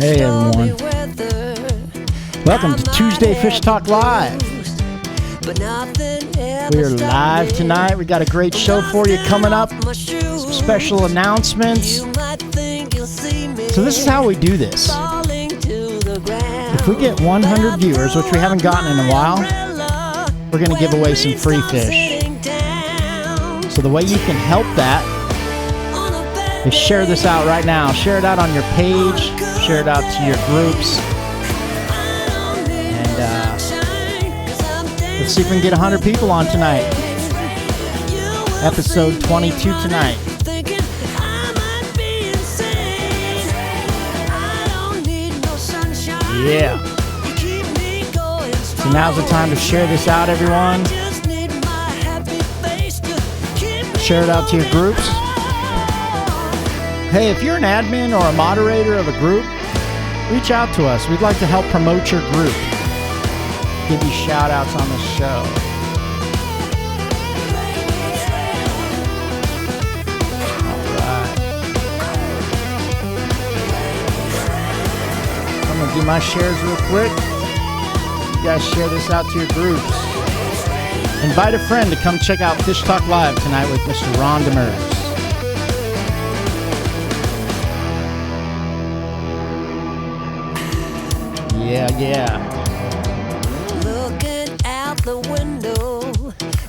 Hey everyone. Welcome to Tuesday FishTalk Live. We are live tonight. We got a great show for you coming up. Some special announcements. So this is how we do this. If we get 100 viewers, which we haven't gotten in a while, we're going to give away some free fish. So the way you can help that is share this out right now. Share it out on your page. Share it out to your groups. And let's see if we can get 100 people on tonight. Episode 22 tonight. Yeah. So now's the time to share this out, everyone. Share it out to your groups. Hey, if you're an admin or a moderator of a group, reach out to us. We'd like to help promote your group. Give you shout outs on the show. Alright. I'm going to do my shares real quick. You guys share this out to your groups. Invite a friend to come check out Fish Talk Live tonight with Mr. Ron Demers. Yeah. Looking out the window,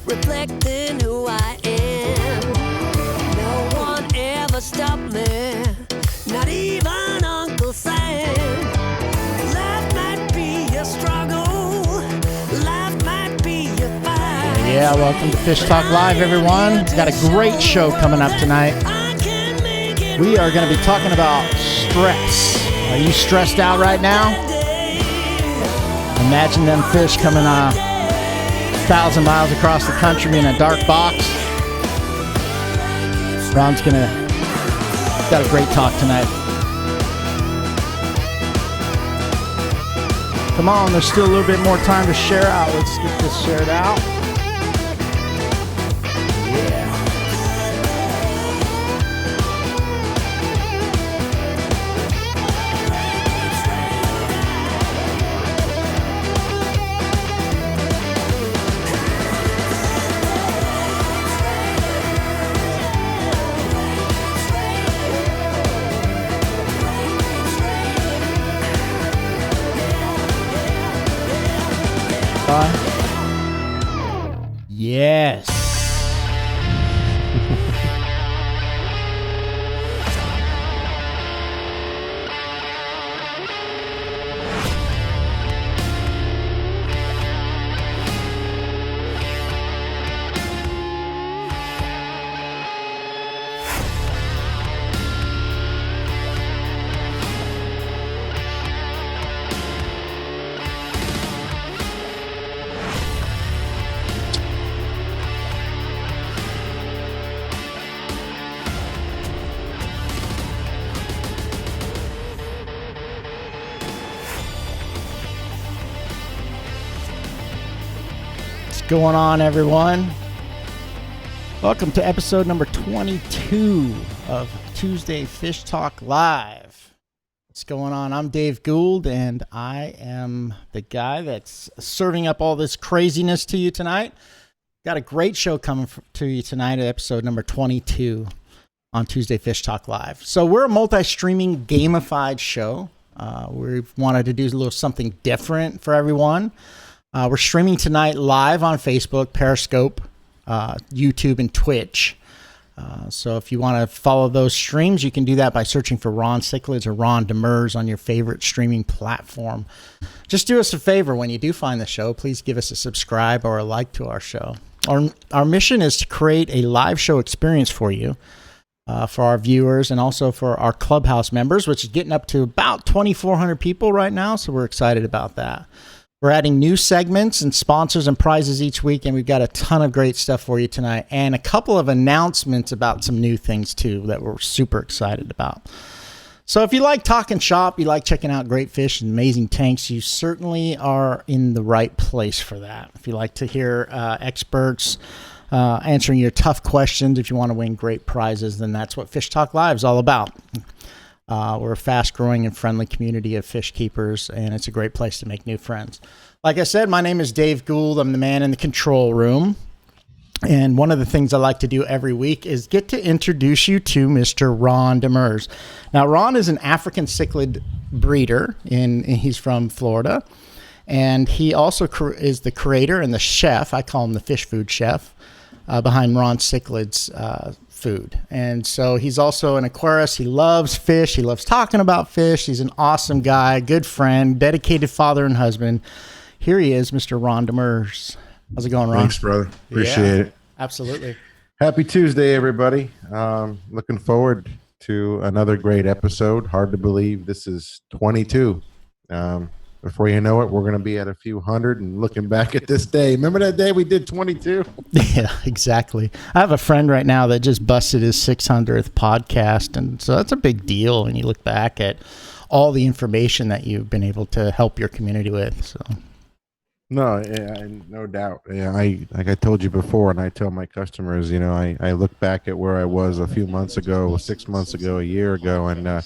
reflecting who I am. No one ever stopped me, not even Uncle Sam. Life might be a struggle, life might be a fight. Yeah, welcome to Fish Talk Live, everyone. We've got a great show coming up tonight. We are going to be talking about stress. Are you stressed out right now? Imagine them fish coming 1,000 miles across the country in a dark box. Ron's got a great talk tonight. Come on, there's still a little bit more time to share out. Let's get this shared out. Yeah. Yes. Going on, everyone? Welcome to episode number 22 of Tuesday Fish Talk Live. What's going on? I'm Dave Gould, and I am the guy that's serving up all this craziness to you tonight. Got a great show coming to you tonight at episode number 22 on Tuesday Fish Talk Live. So we're a multi-streaming gamified show. We've wanted to do a little something different for everyone. We're streaming tonight live on Facebook, Periscope, YouTube, and Twitch. So if you want to follow those streams, you can do that by searching for Ron Cichlids or Ron Demers on your favorite streaming platform. Just do us a favor when you do find the show. Please give us a subscribe or a like to our show. Our mission is to create a live show experience for you, for our viewers, and also for our Clubhouse members, which is getting up to about 2,400 people right now. So we're excited about that. We're adding new segments and sponsors and prizes each week, and we've got a ton of great stuff for you tonight, and a couple of announcements about some new things, too, that we're super excited about. So if you like talking shop, you like checking out great fish and amazing tanks, you certainly are in the right place for that. If you like to hear experts answering your tough questions, if you want to win great prizes, then that's what Fish Talk Live is all about. We're a fast-growing and friendly community of fish keepers, and it's a great place to make new friends. Like I said, my name is Dave Gould. I'm the man in the control room. And one of the things I like to do every week is get to introduce you to Mr. Ron Demers. Now, Ron is an African cichlid breeder, and he's from Florida. And he also is the creator and the chef, I call him the fish food chef, behind Ron Cichlids food. And so he's also an aquarist. He loves fish. He loves talking about fish. He's an awesome guy, good friend, dedicated father and husband. Here he is, Mr. Ron Demers. How's it going, Ron? Thanks, brother. Appreciate it. Absolutely. Happy Tuesday, everybody. Looking forward to another great episode. Hard to believe this is 22. Before you know it, we're going to be at a few hundred and looking back at this day. Remember that day we did 22? Yeah, exactly. I have a friend right now that just busted his 600th podcast. And so that's a big deal when you look back at all the information that you've been able to help your community with. So. No, yeah, no doubt. Yeah, like I told you before, and I tell my customers, I look back at where I was a few months ago, 6 months ago, a year ago, and I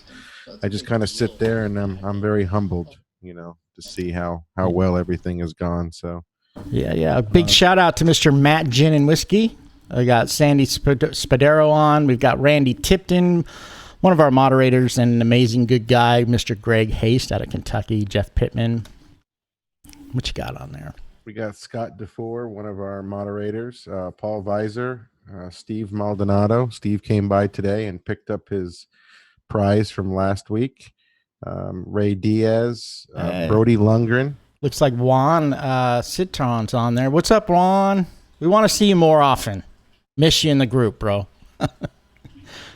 just kind of sit there and I'm very humbled, to see how well everything has gone. So yeah. Big shout out to Mr. Matt Gin and Whiskey. I got Sandy Spadero on. We've got Randy Tipton, one of our moderators, and an amazing good guy, Mr. Greg Haste out of Kentucky, Jeff Pittman. What you got on there? We got Scott DeFore, one of our moderators, Paul Weiser, Steve Maldonado. Steve came by today and picked up his prize from last week. Ray Diaz, Brody Lundgren. Looks like Juan Citron's on there. What's up, Juan? We want to see you more often. Miss you in the group, bro.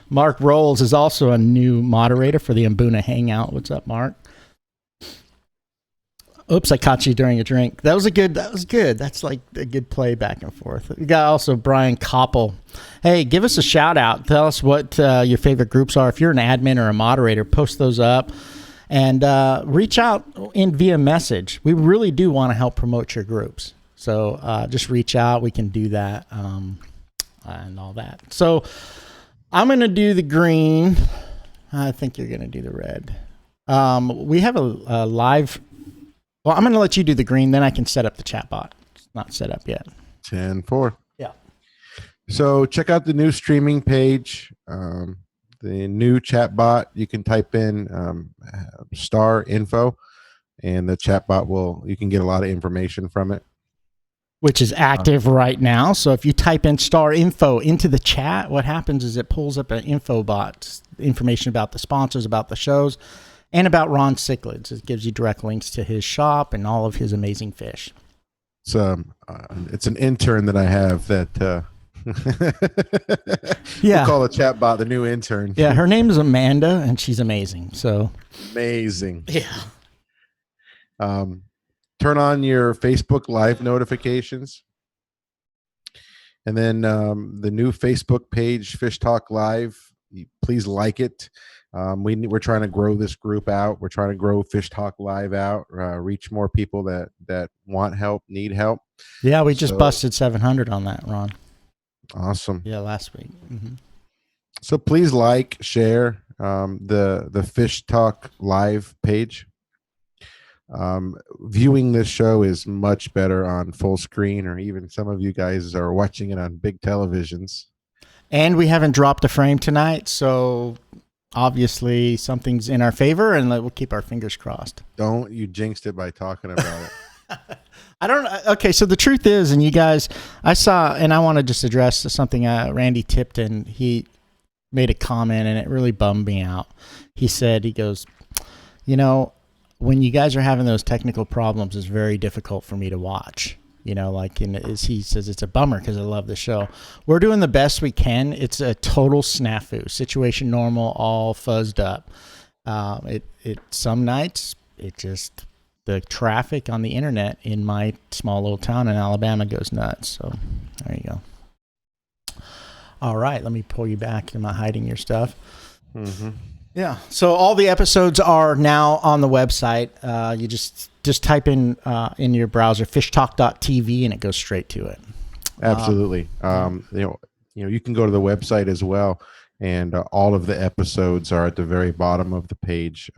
Mark Rolls is also a new moderator for the Mbuna Hangout. What's up, Mark? Oops, I caught you during a drink. That was good. That's like a good play back and forth. We got also Brian Koppel. Hey, give us a shout out. Tell us what your favorite groups are. If you're an admin or a moderator, post those up and reach out via message. We really do want to help promote your groups. So just reach out. We can do that and all that. So I'm going to do the green. I think you're going to do the red. We have a live... Well, I'm going to let you do the green, then I can set up the chat bot. It's not set up yet. 10-4. Yeah. So check out the new streaming page, the new chat bot. You can type in star info, and the chat bot you can get a lot of information from it. Which is active right now. So if you type in star info into the chat, what happens is it pulls up an info bot, information about the sponsors, about the shows, and about Ron Cichlids. It gives you direct links to his shop and all of his amazing fish. It's an intern that I have that yeah. We'll call the chat bot the new intern. Yeah, her name is Amanda, and she's amazing. So amazing. Yeah. Turn on your Facebook Live notifications. And then the new Facebook page, Fish Talk Live, please like it. We're trying to grow this group out. We're trying to grow Fish Talk Live out, reach more people that want help, need help. Yeah, we just busted 700 on that, Ron. Awesome. Yeah, last week. Mm-hmm. So please share the Fish Talk Live page. Viewing this show is much better on full screen, or even some of you guys are watching it on big televisions. And we haven't dropped a frame tonight, so obviously something's in our favor, and we'll keep our fingers crossed. Don't you jinxed it by talking about it. I don't. Okay, so the truth is, and you guys, I saw, and I want to just address something. Randy Tipton, he made a comment, and it really bummed me out. He goes, when you guys are having those technical problems, it's very difficult for me to watch. He says it's a bummer because I love the show. We're doing the best we can. It's a total snafu, situation normal, all fuzzed up. Some nights the traffic on the internet in my small little town in Alabama goes nuts. So there you go. All right, let me pull you back. Am I hiding your stuff? Mm-hmm. Yeah. So all the episodes are now on the website. You just type in your browser fishtalk.tv and it goes straight to it. Absolutely. You can go to the website as well and all of the episodes are at the very bottom of the page.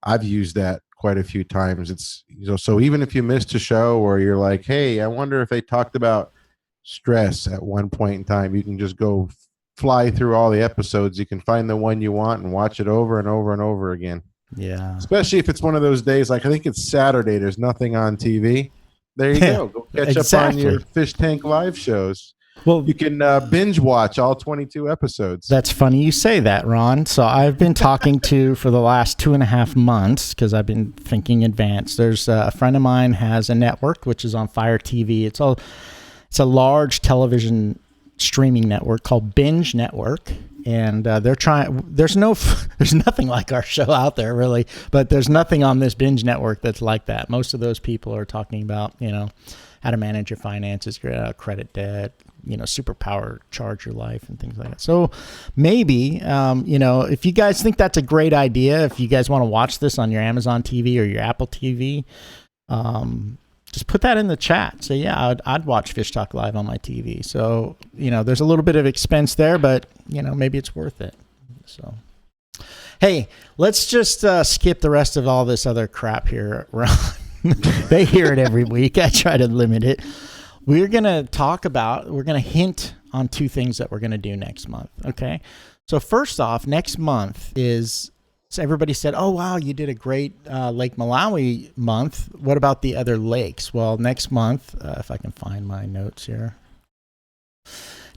I've used that quite a few times. It's, so even if you missed a show or you're like, hey, I wonder if they talked about stress at one point in time, you can just go fly through all the episodes. You can find the one you want and watch it over and over and over again. Yeah. Especially if it's one of those days, like I think it's Saturday, there's nothing on TV. There you go. Go catch up on your Fish Tank live shows. Well, you can binge watch all 22 episodes. That's funny you say that, Ron. So I've been talking to for the last 2.5 months because I've been thinking advanced. There's a friend of mine has a network which is on Fire TV. It's a large television streaming network called Binge Network, and they're trying. There's nothing like our show out there really, but there's nothing on this Binge Network that's like that. Most of those people are talking about how to manage your finances, credit debt, superpower charge your life and things like that. So maybe, if you guys think that's a great idea, if you guys want to watch this on your Amazon TV or your Apple TV, just put that in the chat. Say, yeah, I'd watch Fish Talk Live on my TV. So, there's a little bit of expense there, but, maybe it's worth it. So, hey, let's just skip the rest of all this other crap here, Ron. They hear it every week. I try to limit it. We're going to hint on 2 things that we're going to do next month. Okay. So first off, next month so everybody said, oh, wow, you did a great Lake Malawi month. What about the other lakes? Well, next month, if I can find my notes here.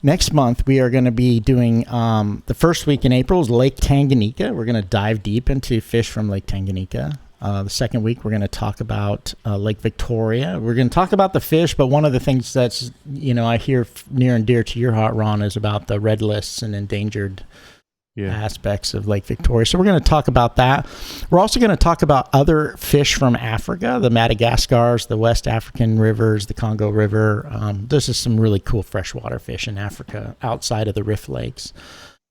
Next month, we are going to be doing the first week in April is Lake Tanganyika. We're going to dive deep into fish from Lake Tanganyika. The second week, we're going to talk about Lake Victoria. We're going to talk about the fish, but one of the things that's, I hear near and dear to your heart, Ron, is about the red lists and endangered aspects of Lake Victoria. So we're going to talk about that. We're also going to talk about other fish from Africa, the Madagascars, the West African rivers, the Congo River. There's just some really cool freshwater fish in Africa outside of the Rift Lakes.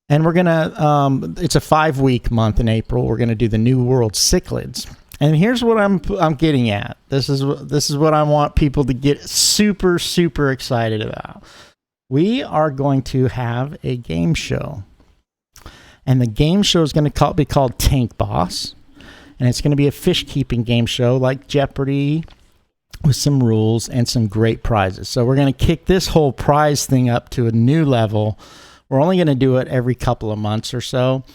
And we're going to, it's a 5-week month in April. We're going to do the New World cichlids. And here's what I'm getting at. This is what I want people to get super, super excited about. We are going to have a game show. And the game show is going to be called Tank Boss. And it's going to be a fish keeping game show like Jeopardy with some rules and some great prizes. So we're going to kick this whole prize thing up to a new level. We're only going to do it every couple of months or so.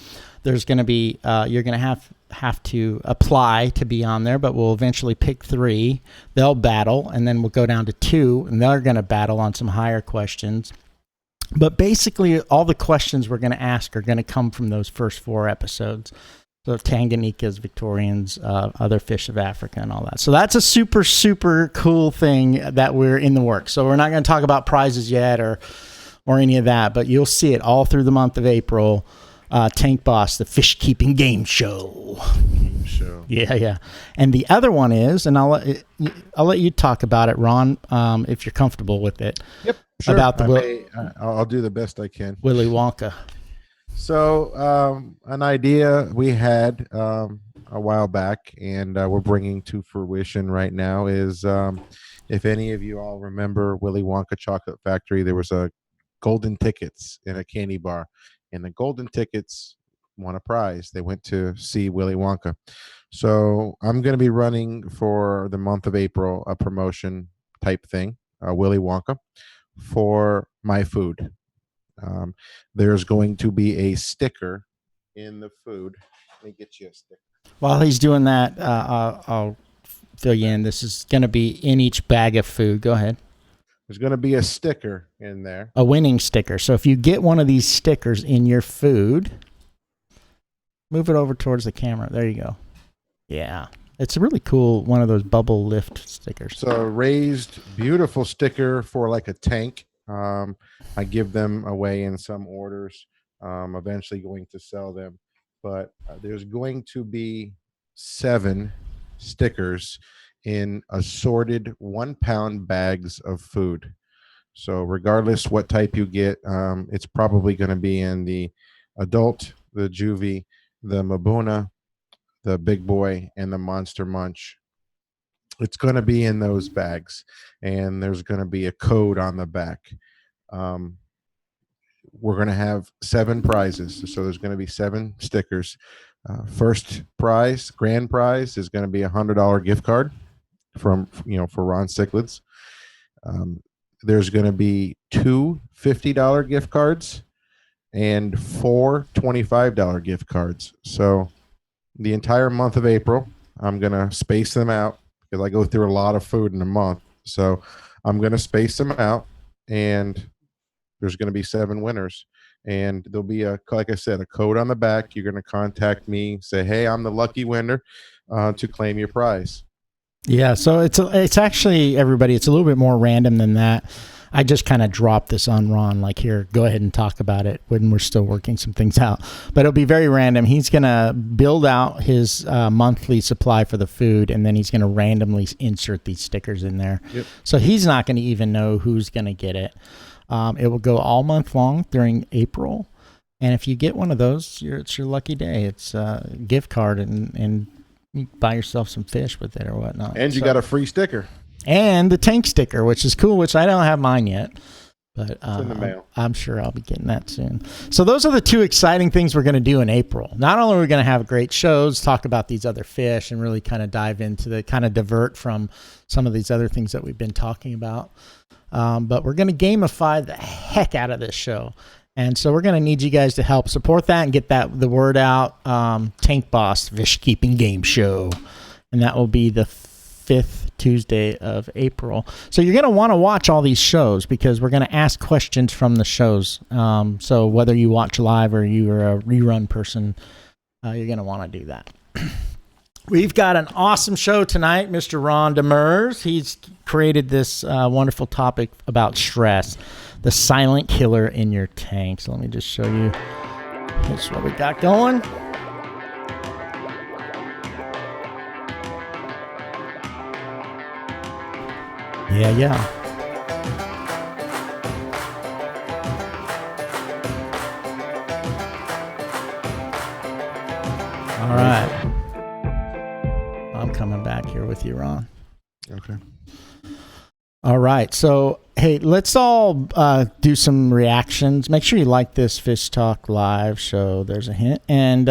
There's going to be, you're going to have to apply to be on there, but we'll eventually pick 3. They'll battle, and then we'll go down to 2, and they're going to battle on some higher questions. But basically, all the questions we're going to ask are going to come from those first 4 episodes. So Tanganyika's, Victorians, other fish of Africa, and all that. So that's a super, super cool thing that we're in the works. So we're not going to talk about prizes yet or any of that, but you'll see it all through the month of April. Tank Boss, the fish keeping game show. Yeah. And the other one is, and I'll let you talk about it, Ron, if you're comfortable with it. Yep, sure. About I'll do the best I can. Willy Wonka. So, an idea we had a while back, and we're bringing to fruition right now is, if any of you all remember Willy Wonka Chocolate Factory, there was a golden tickets in a candy bar. And the golden tickets won a prize. They went to see Willy Wonka. So I'm going to be running for the month of April a promotion type thing, Willy Wonka, for my food. There's going to be a sticker in the food. Let me get you a sticker. While he's doing that, I'll fill you in. This is going to be in each bag of food. Go ahead. There's going to be a sticker in there. A winning sticker. So if you get one of these stickers in your food, move it over towards the camera. There you go. Yeah. It's a really cool one of those bubble lift stickers. So a raised, beautiful sticker for like a tank. I give them away in some orders. Eventually going to sell them. But there's going to be 7 stickers in assorted 1-pound bags of food. So regardless what type you get, it's probably going to be in the adult, the juvie, the Mabuna, the big boy, and the Monster Munch. It's going to be in those bags, and there's going to be a code on the back. we're going to have 7 prizes. So there's going to be 7 stickers. First prize, grand prize, is going to be a $100 gift card for Ron Cichlids. There's going to be 2 $50 gift cards and 4 $25 gift cards. So the entire month of April, I'm going to space them out because I go through a lot of food in a month. So I'm going to space them out, and there's going to be 7 winners. And there'll be like I said, a code on the back. You're going to contact me, say, hey, I'm the lucky winner, to claim your prize. Yeah, so it's actually, everybody, it's a little bit more random than that. I just kind of dropped this on Ron, like, here, go ahead and talk about it when we're still working some things out. But it'll be very random. He's going to build out his monthly supply for the food, and then he's going to randomly insert these stickers in there. Yep. So he's not going to even know who's going to get it. It will go all month long during April. And if you get one of those, it's your lucky day. It's a gift card, and you buy yourself some fish with it or whatnot. And you got a free sticker. And the tank sticker, which is cool, which I don't have mine yet. But it's in the mail. I'm sure I'll be getting that soon. So those are the 2 exciting things we're going to do in April. Not only are we going to have great shows, talk about these other fish, and really kind of dive into the kind of divert from some of these other things that we've been talking about, but we're going to gamify the heck out of this show. And so we're going to need you guys to help support that and get the word out. Tank Boss Fish Keeping Game Show. And that will be the 5th Tuesday of April. So you're going to want to watch all these shows because we're going to ask questions from the shows. So whether you watch live or you're a rerun person, you're going to want to do that. We've got an awesome show tonight. Mr. Ron Demers, he's created this wonderful topic about stress, the silent killer in your tank. So let me just show you. Here's what we got going. Yeah. All right. I'm coming back here with you, Ron. Okay. All right. So, hey, let's all do some reactions. Make sure you like this Fish Talk Live show. There's a hint. And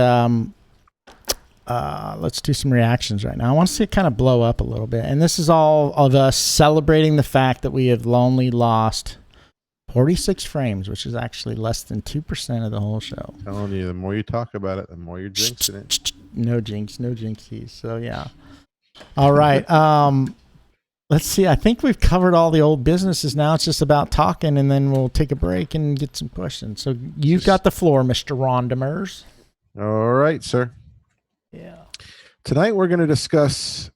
let's do some reactions right now. I want to see it kind of blow up a little bit. And this is all of us celebrating the fact that we have only lost 46 frames, which is actually less than 2% of the whole show. I'm telling you, the more you talk about it, the more you're jinxing it. No jinxies. So, yeah. All right. Let's see. I think we've covered all the old businesses now. It's just about talking, and then we'll take a break and get some questions. So you've got the floor, Mr. Ron Demers. All right, sir. Yeah. Tonight we're going to discuss,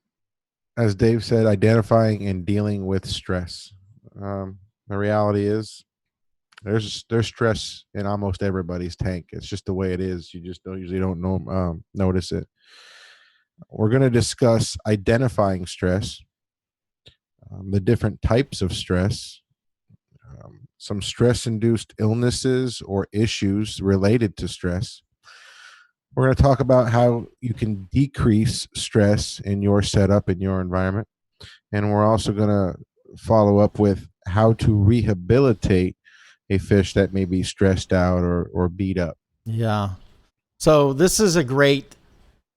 as Dave said, identifying and dealing with stress. The reality is there's stress in almost everybody's tank. It's just the way it is. You just usually don't notice it. We're going to discuss identifying stress, the different types of stress, some stress-induced illnesses or issues related to stress. We're going to talk about how you can decrease stress in your setup, in your environment. And we're also going to follow up with how to rehabilitate a fish that may be stressed out or beat up. Yeah. So this is a great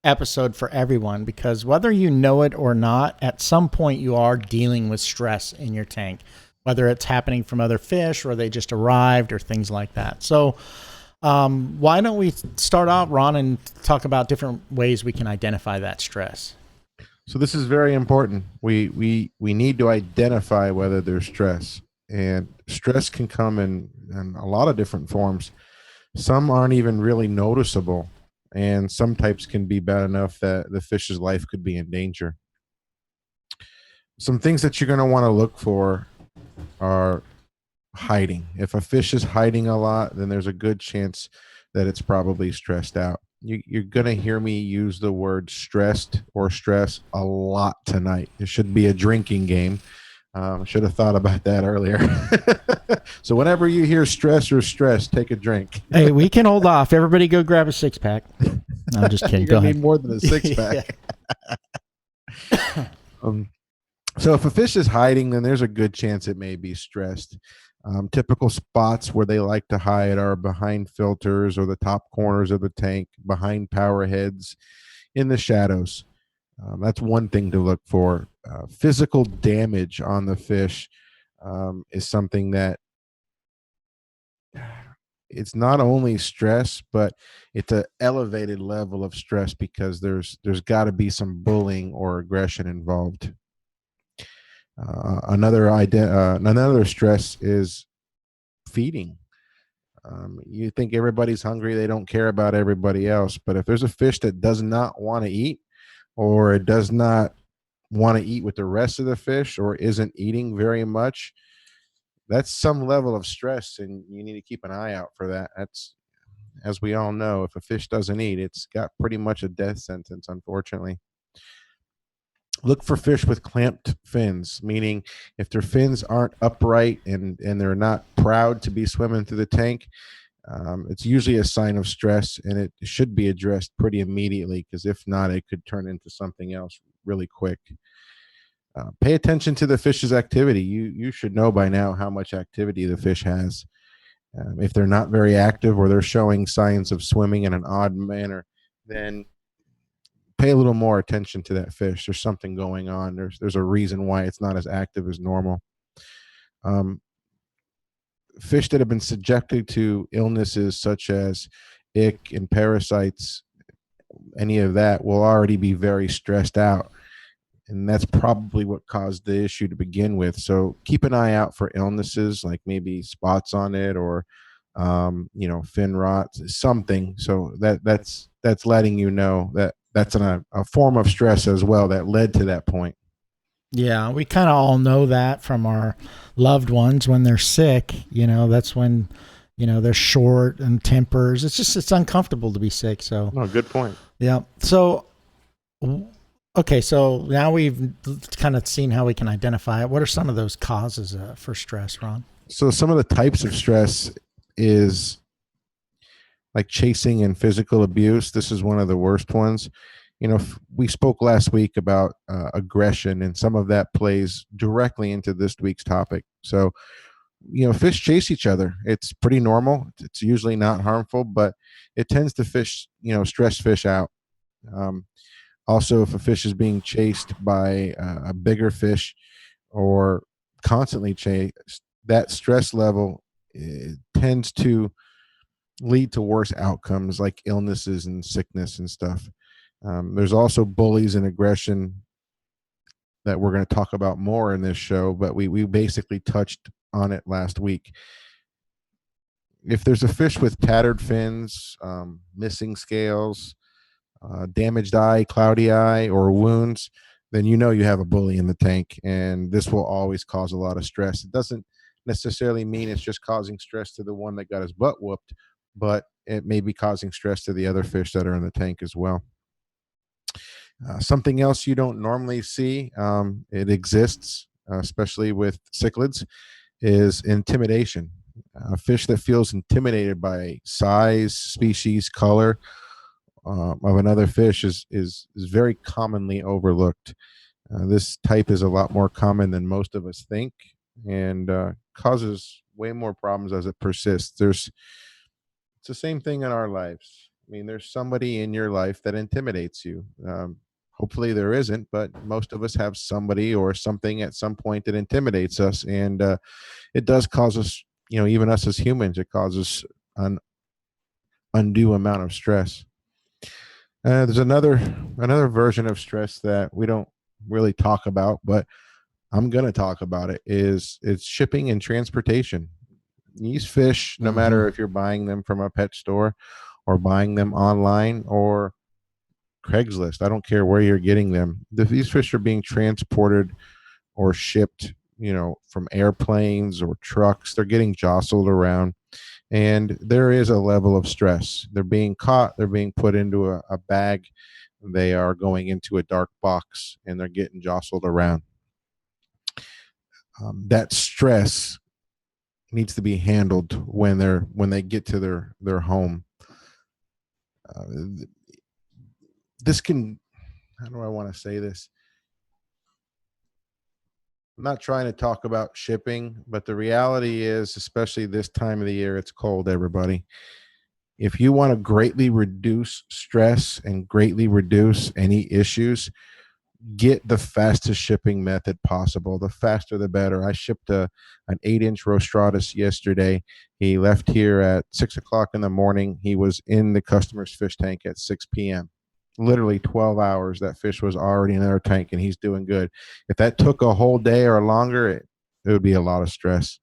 episode for everyone because whether you know it or not, at some point you are dealing with stress in your tank, whether it's happening from other fish or they just arrived or things like that. So why don't we start out, Ron, and talk about different ways we can identify that stress? So this is very important. We need to identify whether there's stress, and stress can come in a lot of different forms. Some aren't even really noticeable, and some types can be bad enough that the fish's life could be in danger. Some things that you're going to want to look for are hiding. If a fish is hiding a lot, then there's a good chance that it's probably stressed out. You're going to hear me use the word stressed or stress a lot tonight. It should be a drinking game. Should have thought about that earlier. So whenever you hear stress or stress, take a drink. Hey, we can hold off. Everybody go grab a 6-pack. No, I'm just kidding. You're Go gonna ahead. need more than a 6-pack. So if a fish is hiding, then there's a good chance it may be stressed. Typical spots where they like to hide are behind filters or the top corners of the tank, behind power heads, in the shadows. That's one thing to look for. Physical damage on the fish is something that it's not only stress, but it's an elevated level of stress because there's got to be some bullying or aggression involved. Another stress is feeding. You think everybody's hungry, they don't care about everybody else. But if there's a fish that does not want to eat, or it does not want to eat with the rest of the fish, or isn't eating very much, that's some level of stress, and you need to keep an eye out for that. That's, as we all know, if a fish doesn't eat, it's got pretty much a death sentence, unfortunately. Look for fish with clamped fins, meaning if their fins aren't upright and they're not proud to be swimming through the tank, it's usually a sign of stress, and it should be addressed pretty immediately, because if not, it could turn into something else really quick. Pay attention to the fish's activity. You should know by now how much activity the fish has. If they're not very active, or they're showing signs of swimming in an odd manner, then pay a little more attention to that fish. There's something going on. There's a reason why it's not as active as normal. Fish that have been subjected to illnesses such as ick and parasites, any of that, will already be very stressed out. And that's probably what caused the issue to begin with. So keep an eye out for illnesses like maybe spots on it, or fin rot, something. So that's letting you know that that's a form of stress as well that led to that point. Yeah, we kind of all know that from our loved ones when they're sick. That's when, they're short and tempers. It's uncomfortable to be sick. So, no, good point. Yeah. So, okay. So now we've kind of seen how we can identify it. What are some of those causes for stress, Ron? So some of the types of stress is like chasing and physical abuse. This is one of the worst ones. We spoke last week about aggression, and some of that plays directly into this week's topic. So, fish chase each other. It's pretty normal. It's usually not harmful, but it tends to stress fish out. Also, if a fish is being chased by a bigger fish or constantly chased, that stress level tends to lead to worse outcomes like illnesses and sickness and stuff. There's also bullies and aggression that we're going to talk about more in this show, but we basically touched on it last week. If there's a fish with tattered fins, missing scales, damaged eye, cloudy eye, or wounds, then you have a bully in the tank, and this will always cause a lot of stress. It doesn't necessarily mean it's just causing stress to the one that got his butt whooped, but it may be causing stress to the other fish that are in the tank as well. Something else you don't normally see, it exists, especially with cichlids, is intimidation. A fish that feels intimidated by size, species, color of another fish is very commonly overlooked. This type is a lot more common than most of us think, and causes way more problems as it persists. It's the same thing in our lives. I mean, there's somebody in your life that intimidates you. Hopefully there isn't, but most of us have somebody or something at some point that intimidates us, and it does cause us, even us as humans, it causes an undue amount of stress. There's another version of stress that we don't really talk about, but I'm going to talk about it. It's shipping and transportation. These fish, no matter if you're buying them from a pet store or buying them online or Craigslist, I don't care where you're getting them, these fish are being transported or shipped, from airplanes or trucks. They're getting jostled around, and there is a level of stress. They're being caught, they're being put into a bag, they are going into a dark box, and they're getting jostled around. That stress needs to be handled when they get to their home. This can, how do I want to say this? I'm not trying to talk about shipping, but the reality is, especially this time of the year, it's cold, everybody. If you want to greatly reduce stress and greatly reduce any issues, get the fastest shipping method possible. The faster, the better. I shipped an 8-inch rostratus yesterday. He left here at 6 o'clock in the morning. He was in the customer's fish tank at 6 p.m. Literally 12 hours. That fish was already in our tank, and he's doing good. If that took a whole day or longer, it would be a lot of stress.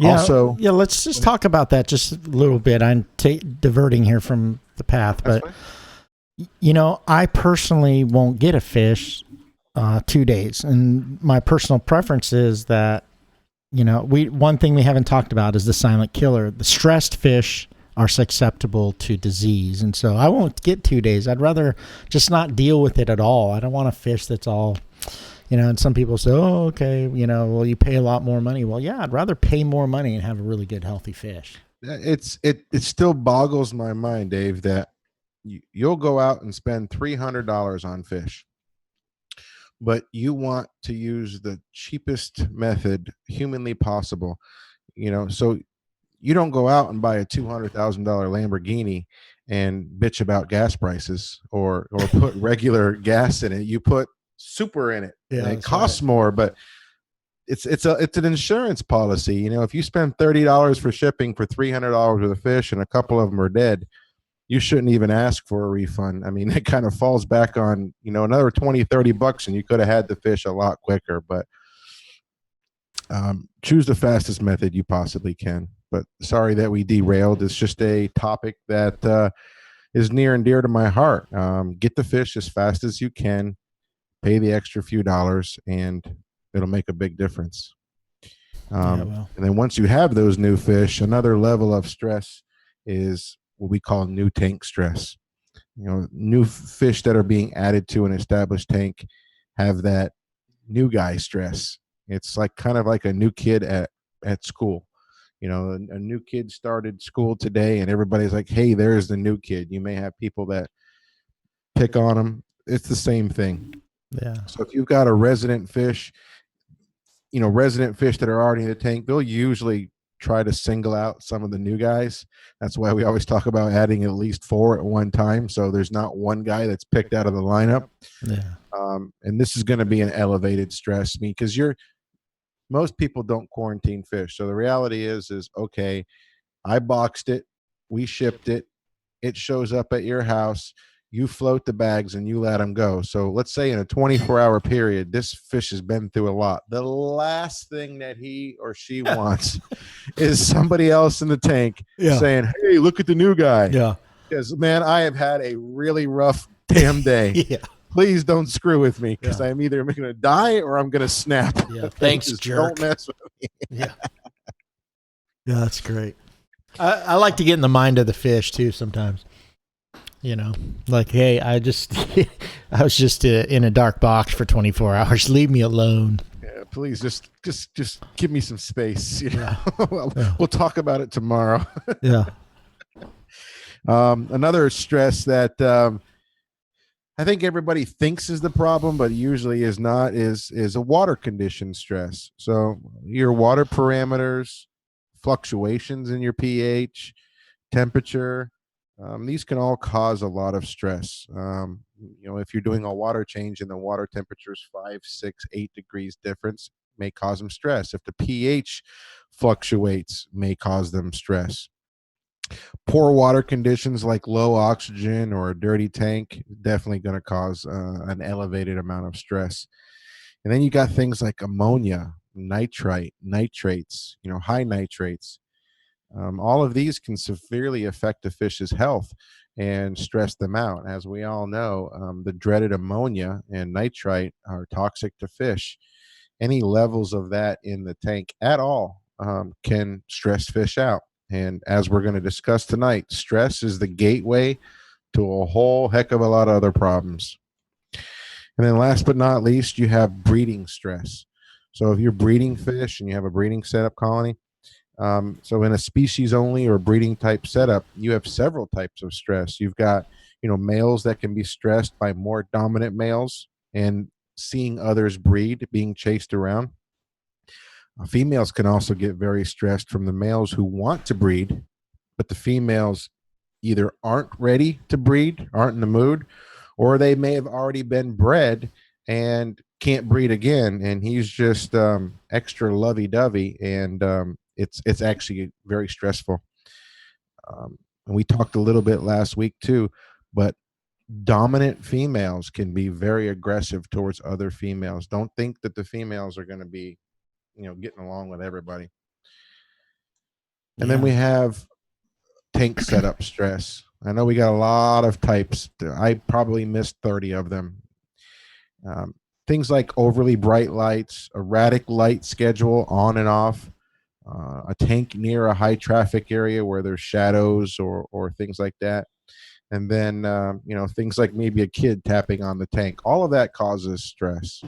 Also, let's just talk about that just a little bit. I'm diverting here from the path, but I personally won't get a fish 2 days, and my personal preference is that one thing we haven't talked about is the silent killer. The stressed fish are susceptible to disease, and so I won't get 2 days. I'd rather just not deal with it at all. I don't want a fish that's all, and some people say, oh, okay, well, you pay a lot more money. Well, yeah, I'd rather pay more money and have a really good, healthy fish. It still boggles my mind, Dave, that you'll go out and spend $300 on fish, but you want to use the cheapest method humanly possible. So you don't go out and buy a $200,000 Lamborghini and bitch about gas prices or put regular gas in it. You put super in it. Yeah, it costs more, but it's an insurance policy. If you spend $30 for shipping for $300 worth of fish and a couple of them are dead, you shouldn't even ask for a refund. I mean, it kind of falls back on, another $20-$30 and you could have had the fish a lot quicker. But choose the fastest method you possibly can. But sorry that we derailed. It's just a topic that is near and dear to my heart. Get the fish as fast as you can, pay the extra few dollars, and it'll make a big difference. And then once you have those new fish, another level of stress is what we call new tank stress. New fish that are being added to an established tank have that new guy stress. It's kind of like a new kid at school. A new kid started school today and everybody's like, hey, there's the new kid. You may have people that pick on them. It's the same thing. Yeah. So if you've got a resident fish that are already in the tank, they'll usually try to single out some of the new guys. That's why we always talk about adding at least 4 at one time, so there's not one guy that's picked out of the lineup. Yeah. And this is going to be an elevated stress, because most people don't quarantine fish. So the reality is okay, I boxed it, we shipped it, it shows up at your house, you float the bags and you let them go. So let's say in a 24-hour period, this fish has been through a lot. The last thing that he or she wants is somebody else in the tank saying, hey, look at the new guy. Yeah. Because, man, I have had a really rough damn day. Yeah. Please don't screw with me, because I'm either going to die or I'm going to snap. Yeah. Thanks, jerk. Don't mess with me. Yeah. Yeah, that's great. I like to get in the mind of the fish too sometimes. Like, hey, I was just in a dark box for 24 hours. Leave me alone. Yeah, please just give me some space. We'll talk about it tomorrow. Yeah. Another stress that I think everybody thinks is the problem, but usually is not, is a water condition stress. So your water parameters, fluctuations in your pH, temperature, these can all cause a lot of stress. If you're doing a water change and the water temperature is 5, 6, 8 degrees difference, may cause them stress. If the pH fluctuates, may cause them stress. Poor water conditions like low oxygen or a dirty tank, definitely going to cause an elevated amount of stress. And then you got things like ammonia, nitrates, high nitrates. All of these can severely affect the fish's health and stress them out. As we all know, the dreaded ammonia and nitrite are toxic to fish. Any levels of that in the tank at all can stress fish out. And as we're going to discuss tonight, stress is the gateway to a whole heck of a lot of other problems. And then last but not least, you have breeding stress. So if you're breeding fish and you have a breeding setup colony, so in a species only or breeding type setup, you have several types of stress. You've got, males that can be stressed by more dominant males, and seeing others breed, being chased around. Females can also get very stressed from the males who want to breed, but the females either aren't ready to breed, aren't in the mood, or they may have already been bred and can't breed again. And he's just extra lovey-dovey, and it's actually very stressful. And we talked a little bit last week too, but dominant females can be very aggressive towards other females. Don't think that the females are going to be, getting along with everybody. And then we have tank setup stress. I know we got a lot of types. I probably missed 30 of them. Things like overly bright lights, erratic light schedule on and off, a tank near a high traffic area where there's shadows or things like that. And then, things like maybe a kid tapping on the tank. All of that causes stress.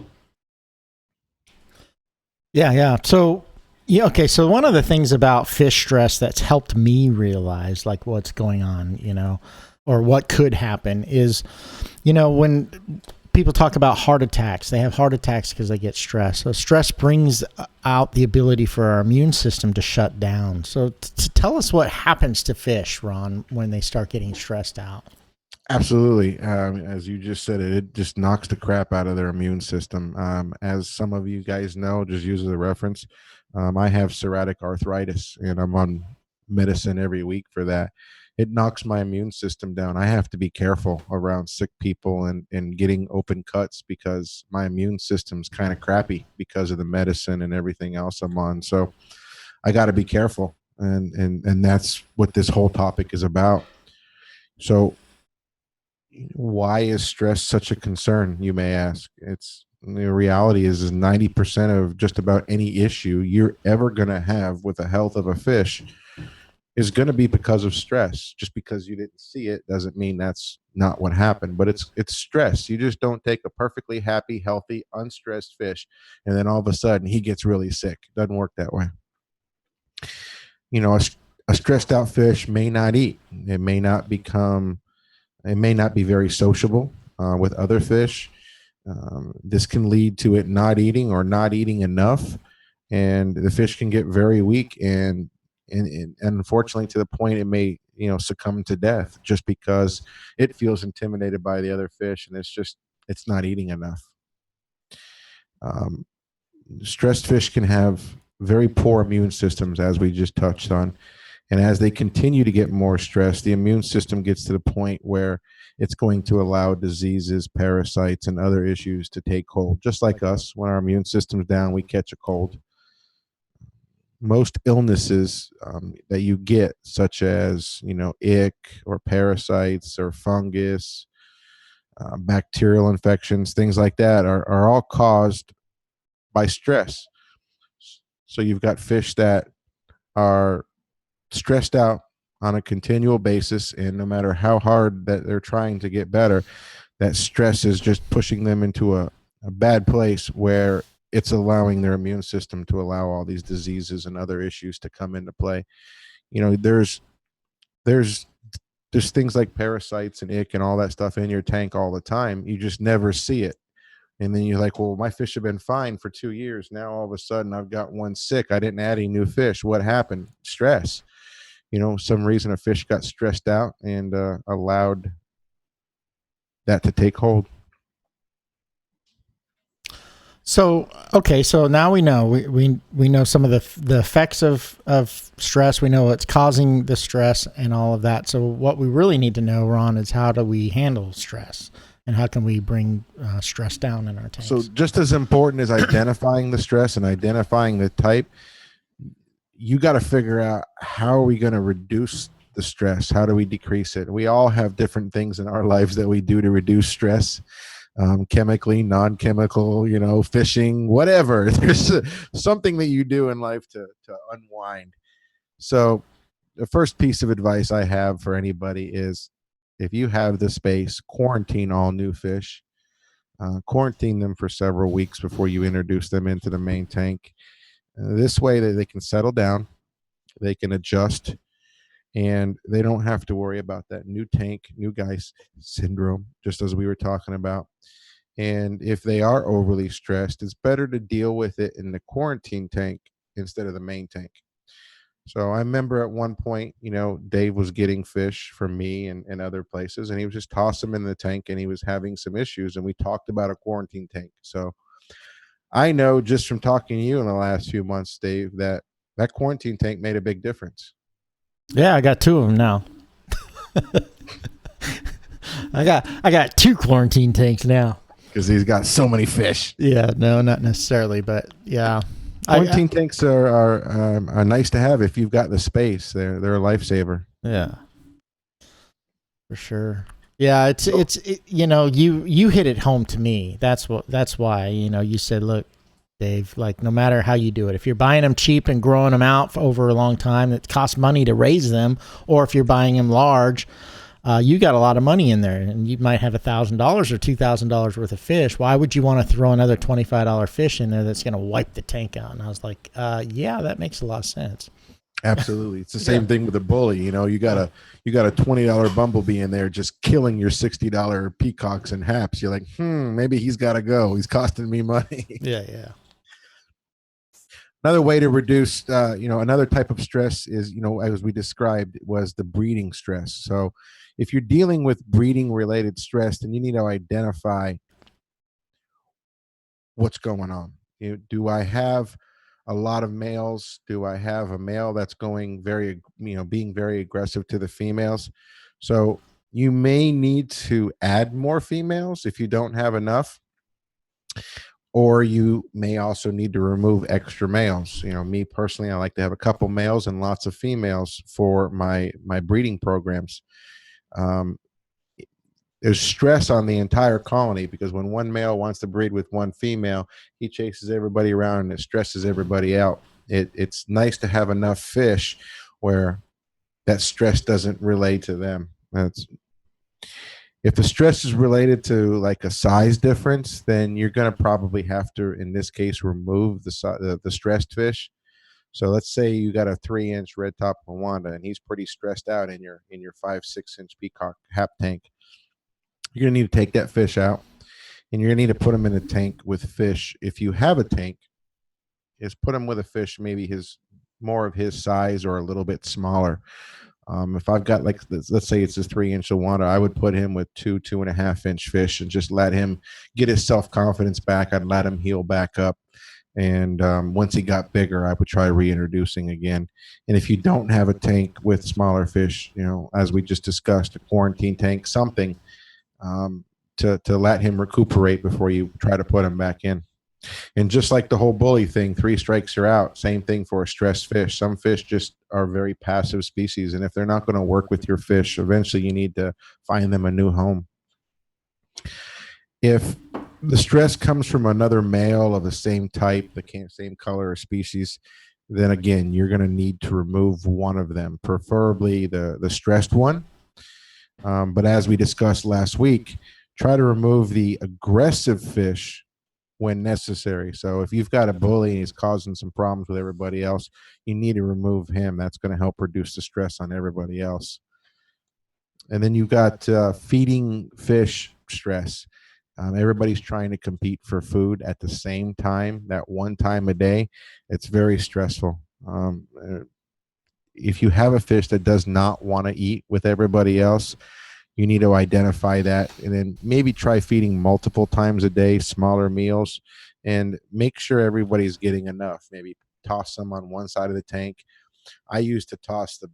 Yeah. So, okay. So one of the things about fish stress that's helped me realize like what's going on, or what could happen is, when people talk about heart attacks, they have heart attacks because they get stressed. So stress brings out the ability for our immune system to shut down. So tell us what happens to fish, Ron, when they start getting stressed out. Absolutely. As you just said, it just knocks the crap out of their immune system. As some of you guys know, just use as a reference, I have psoriatic arthritis, and I'm on medicine every week for that. It knocks my immune system down. I have to be careful around sick people and getting open cuts because my immune system's kind of crappy because of the medicine and everything else I'm on. So I got to be careful. And that's what this whole topic is about. So why is stress such a concern, you may ask? It's the reality is 90% of just about any issue you're ever going to have with the health of a fish is going to be because of stress. Just because you didn't see it doesn't mean that's not what happened, but it's stress. You just don't take a perfectly happy, healthy, unstressed fish and then all of a sudden he gets really sick. Doesn't work that way. A stressed out fish may not eat. It may not be very sociable with other fish. This can lead to it not eating or not eating enough, and the fish can get very weak and unfortunately to the point it may succumb to death just because it feels intimidated by the other fish and it's not eating enough. Stressed fish can have very poor immune systems, as we just touched on. And as they continue to get more stressed, the immune system gets to the point where it's going to allow diseases, parasites, and other issues to take hold. Just like us, when our immune system's down, we catch a cold. Most illnesses that you get, such as ick or parasites or fungus, bacterial infections, things like that, are all caused by stress. So you've got fish that are stressed out on a continual basis, and no matter how hard that they're trying to get better, that stress is just pushing them into a bad place where it's allowing their immune system to allow all these diseases and other issues to come into play. There's things like parasites and ick and all that stuff in your tank all the time. You just never see it. And then you're like, well, my fish have been fine for 2 years. Now all of a sudden I've got one sick. I didn't add any new fish. What happened? Stress. Some reason a fish got stressed out and allowed that to take hold. So, okay, so now we know we know some of the effects of stress. We know what's causing the stress and all of that. So what we really need to know, Ron, is how do we handle stress and how can we bring stress down in our tanks? So just as important as identifying the stress and identifying the type, you got to figure out how are we going to reduce the stress? How do we decrease it? We all have different things in our lives that we do to reduce stress. Chemically, non-chemical, fishing, whatever. There's something that you do in life to unwind. So the first piece of advice I have for anybody is if you have the space, quarantine all new fish. Quarantine them for several weeks before you introduce them into the main tank. This way that they can settle down, they can adjust, and they don't have to worry about that new tank, new guy syndrome, just as we were talking about. And if they are overly stressed, it's better to deal with it in the quarantine tank instead of the main tank. So I remember at one point, Dave was getting fish from me and other places, and he was just tossing them in the tank, and he was having some issues. And we talked about a quarantine tank. So I know just from talking to you in the last few months, Dave, that quarantine tank made a big difference. Yeah, I got 2 of them now. I got 2 quarantine tanks now. Because he's got so many fish. Yeah, no, not necessarily, but yeah. Quarantine tanks are nice to have if you've got the space. They're a lifesaver. Yeah, for sure. Yeah, it's you hit it home to me. That's why you said, look, Dave, like no matter how you do it, if you're buying them cheap and growing them out for over a long time, it costs money to raise them, or if you're buying them large, you got a lot of money in there, and you might have $1,000 or $2,000 worth of fish. Why would you want to throw another $25 fish in there that's going to wipe the tank out? And I was like, yeah, that makes a lot of sense. Absolutely. It's the same thing with a bully. You got a $20 bumblebee in there just killing your $60 peacocks and haps. You're like, maybe he's got to go. He's costing me money. Yeah. Another way to reduce, another type of stress is, as we described, was the breeding stress. So if you're dealing with breeding related stress, then you need to identify what's going on. Do I have a lot of males? Do I have a male that's going being very aggressive to the females? So you may need to add more females if you don't have enough, or you may also need to remove extra males. Me personally, I like to have a couple males and lots of females for my breeding programs. There's stress on the entire colony because when one male wants to breed with one female, he chases everybody around and it stresses everybody out. It's nice to have enough fish where that stress doesn't relate to them. If the stress is related to like a size difference, then you're going to probably have to, in this case, remove the stressed fish. So let's say you got a 3-inch red top Rwanda and he's pretty stressed out in your 5-6-inch peacock hap tank. You're going to need to take that fish out, and you're going to need to put him in a tank with fish. If you have a tank, is put him with a fish maybe more of his size or a little bit smaller. If I've got, like, let's say it's a 3-inch Rwanda, I would put him with 2.5-inch fish and just let him get his self-confidence back. I'd let him heal back up. And once he got bigger, I would try reintroducing again. And if you don't have a tank with smaller fish, as we just discussed, a quarantine tank, something to let him recuperate before you try to put him back in. And just like the whole bully thing, 3 strikes are out. Same thing for a stressed fish. Some fish just are very passive species, and if they're not going to work with your fish, eventually you need to find them a new home. If the stress comes from another male of the same type, the same color or species, then again, you're going to need to remove one of them, preferably the stressed one. But as we discussed last week, try to remove the aggressive fish when necessary. So if you've got a bully and he's causing some problems with everybody else, you need to remove him. That's going to help reduce the stress on everybody else. And then you've got feeding fish stress. Everybody's trying to compete for food at the same time, that one time a day. It's very stressful. If you have a fish that does not want to eat with everybody else, you need to identify that and then maybe try feeding multiple times a day, smaller meals, and make sure everybody's getting enough. Maybe toss some on one side of the tank. I used to toss the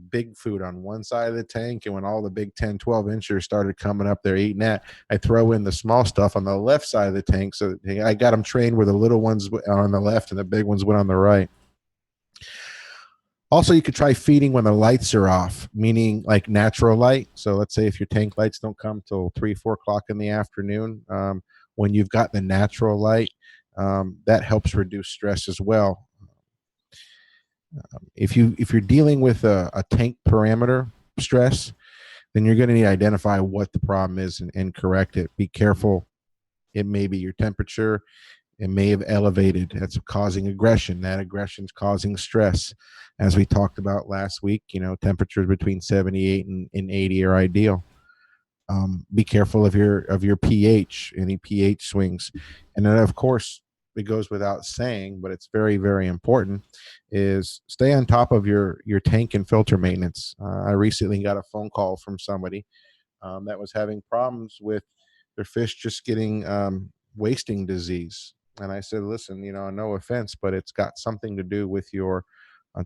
big food on one side of the tank, and when all the big 10, 12 inchers started coming up there eating that, I throw in the small stuff on the left side of the tank. So I got them trained where the little ones are on the left and the big ones went on the right. Also, you could try feeding when the lights are off, meaning like natural light. So let's say if your tank lights don't come till 3-4 o'clock in the afternoon, when you've got the natural light, that helps reduce stress as well. If you're dealing with a tank parameter stress, then you're going to need to identify what the problem is and correct it. Be careful. It may be your temperature. It may have elevated. That's causing aggression. That aggression is causing stress. As we talked about last week, temperatures between 78 and 80 are ideal. Be careful of your pH, any pH swings, and then of course it goes without saying, but it's very, very important, is stay on top of your tank and filter maintenance. I recently got a phone call from somebody that was having problems with their fish just getting wasting disease. And I said, listen, no offense, but it's got something to do with your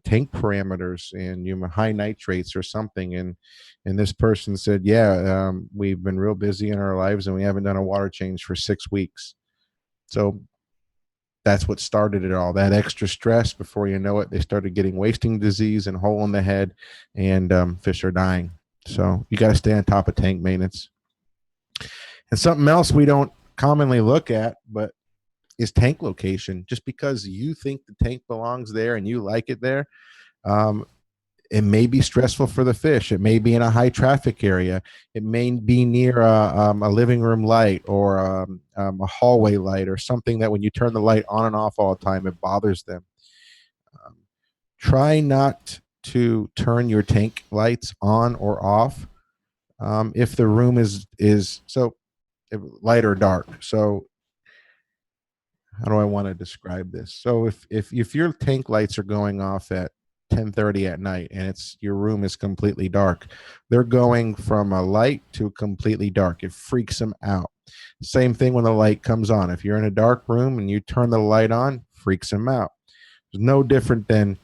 tank parameters and your high nitrates or something. And this person said, yeah, we've been real busy in our lives and we haven't done a water change for 6 weeks. So that's what started it all. That extra stress, before you know it, they started getting wasting disease and hole in the head, and fish are dying. So you got to stay on top of tank maintenance. And something else we don't commonly look at, but is tank location. Just because you think the tank belongs there and you like it there, it may be stressful for the fish. It may be in a high traffic area. It may be near a living room light or a hallway light or something that when you turn the light on and off all the time, it bothers them. Try not to turn your tank lights on or off if the room is so light or dark. So how do I want to describe this? So if your tank lights are going off at 10:30 at night and your room is completely dark, they're going from a light to completely dark. It freaks them out. Same thing when the light comes on. If you're in a dark room and you turn the light on, freaks them out. It's no different than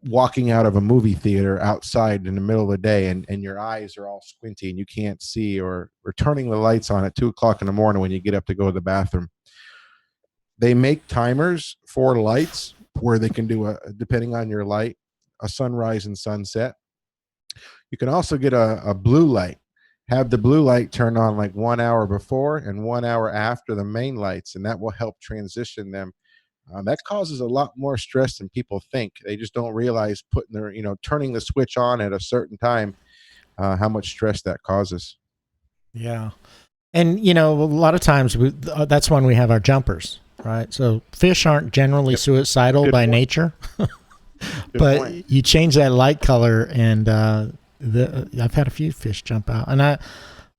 walking out of a movie theater outside in the middle of the day and your eyes are all squinty and you can't see, or turning the lights on at 2:00 in the morning when you get up to go to the bathroom. They make timers for lights where they can do depending on your light, a sunrise and sunset. You can also get a blue light. Have the blue light turn on like 1 hour before and 1 hour after the main lights, and that will help transition them. That causes a lot more stress than people think. They just don't realize turning the switch on at a certain time, how much stress that causes. Yeah. And, a lot of times that's when we have our jumpers, right? So fish aren't generally suicidal by nature, but you change that light color and I've had a few fish jump out.